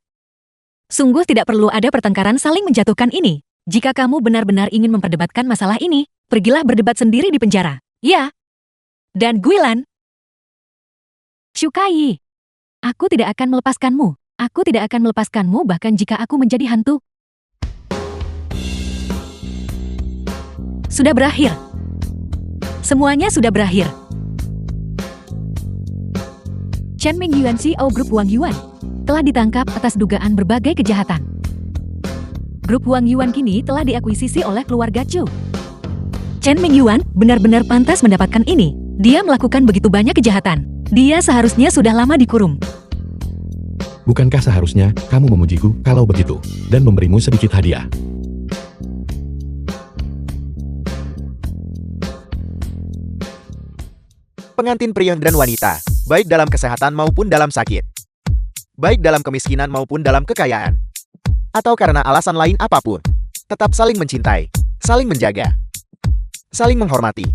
A: Sungguh tidak perlu ada pertengkaran saling menjatuhkan ini. Jika kamu benar-benar ingin memperdebatkan masalah ini, pergilah berdebat sendiri di penjara. Ya. Dan Guilan, Shukai, aku tidak akan melepaskanmu. Aku tidak akan melepaskanmu bahkan jika aku menjadi hantu. Sudah berakhir. Semuanya sudah berakhir. Chen Mingyuan CEO Grup Wang Yuan telah ditangkap atas dugaan berbagai kejahatan. Grup Wang Yuan kini telah diakuisisi oleh keluarga Chu. Chen Mingyuan benar-benar pantas mendapatkan ini. Dia melakukan begitu banyak kejahatan. Dia seharusnya sudah lama dikurung.
B: Bukankah seharusnya kamu memujiku kalau begitu, dan memberimu sedikit hadiah?
C: Pengantin pria dan wanita, baik dalam kesehatan maupun dalam sakit. Baik dalam kemiskinan maupun dalam kekayaan. Atau karena alasan lain apapun. Tetap saling mencintai, saling menjaga, saling menghormati,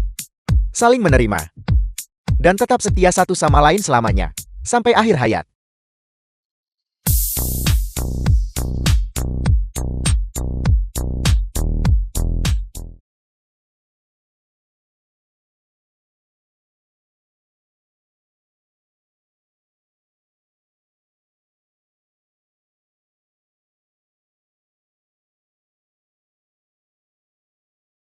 C: saling menerima, dan tetap setia satu sama lain selamanya, sampai akhir hayat.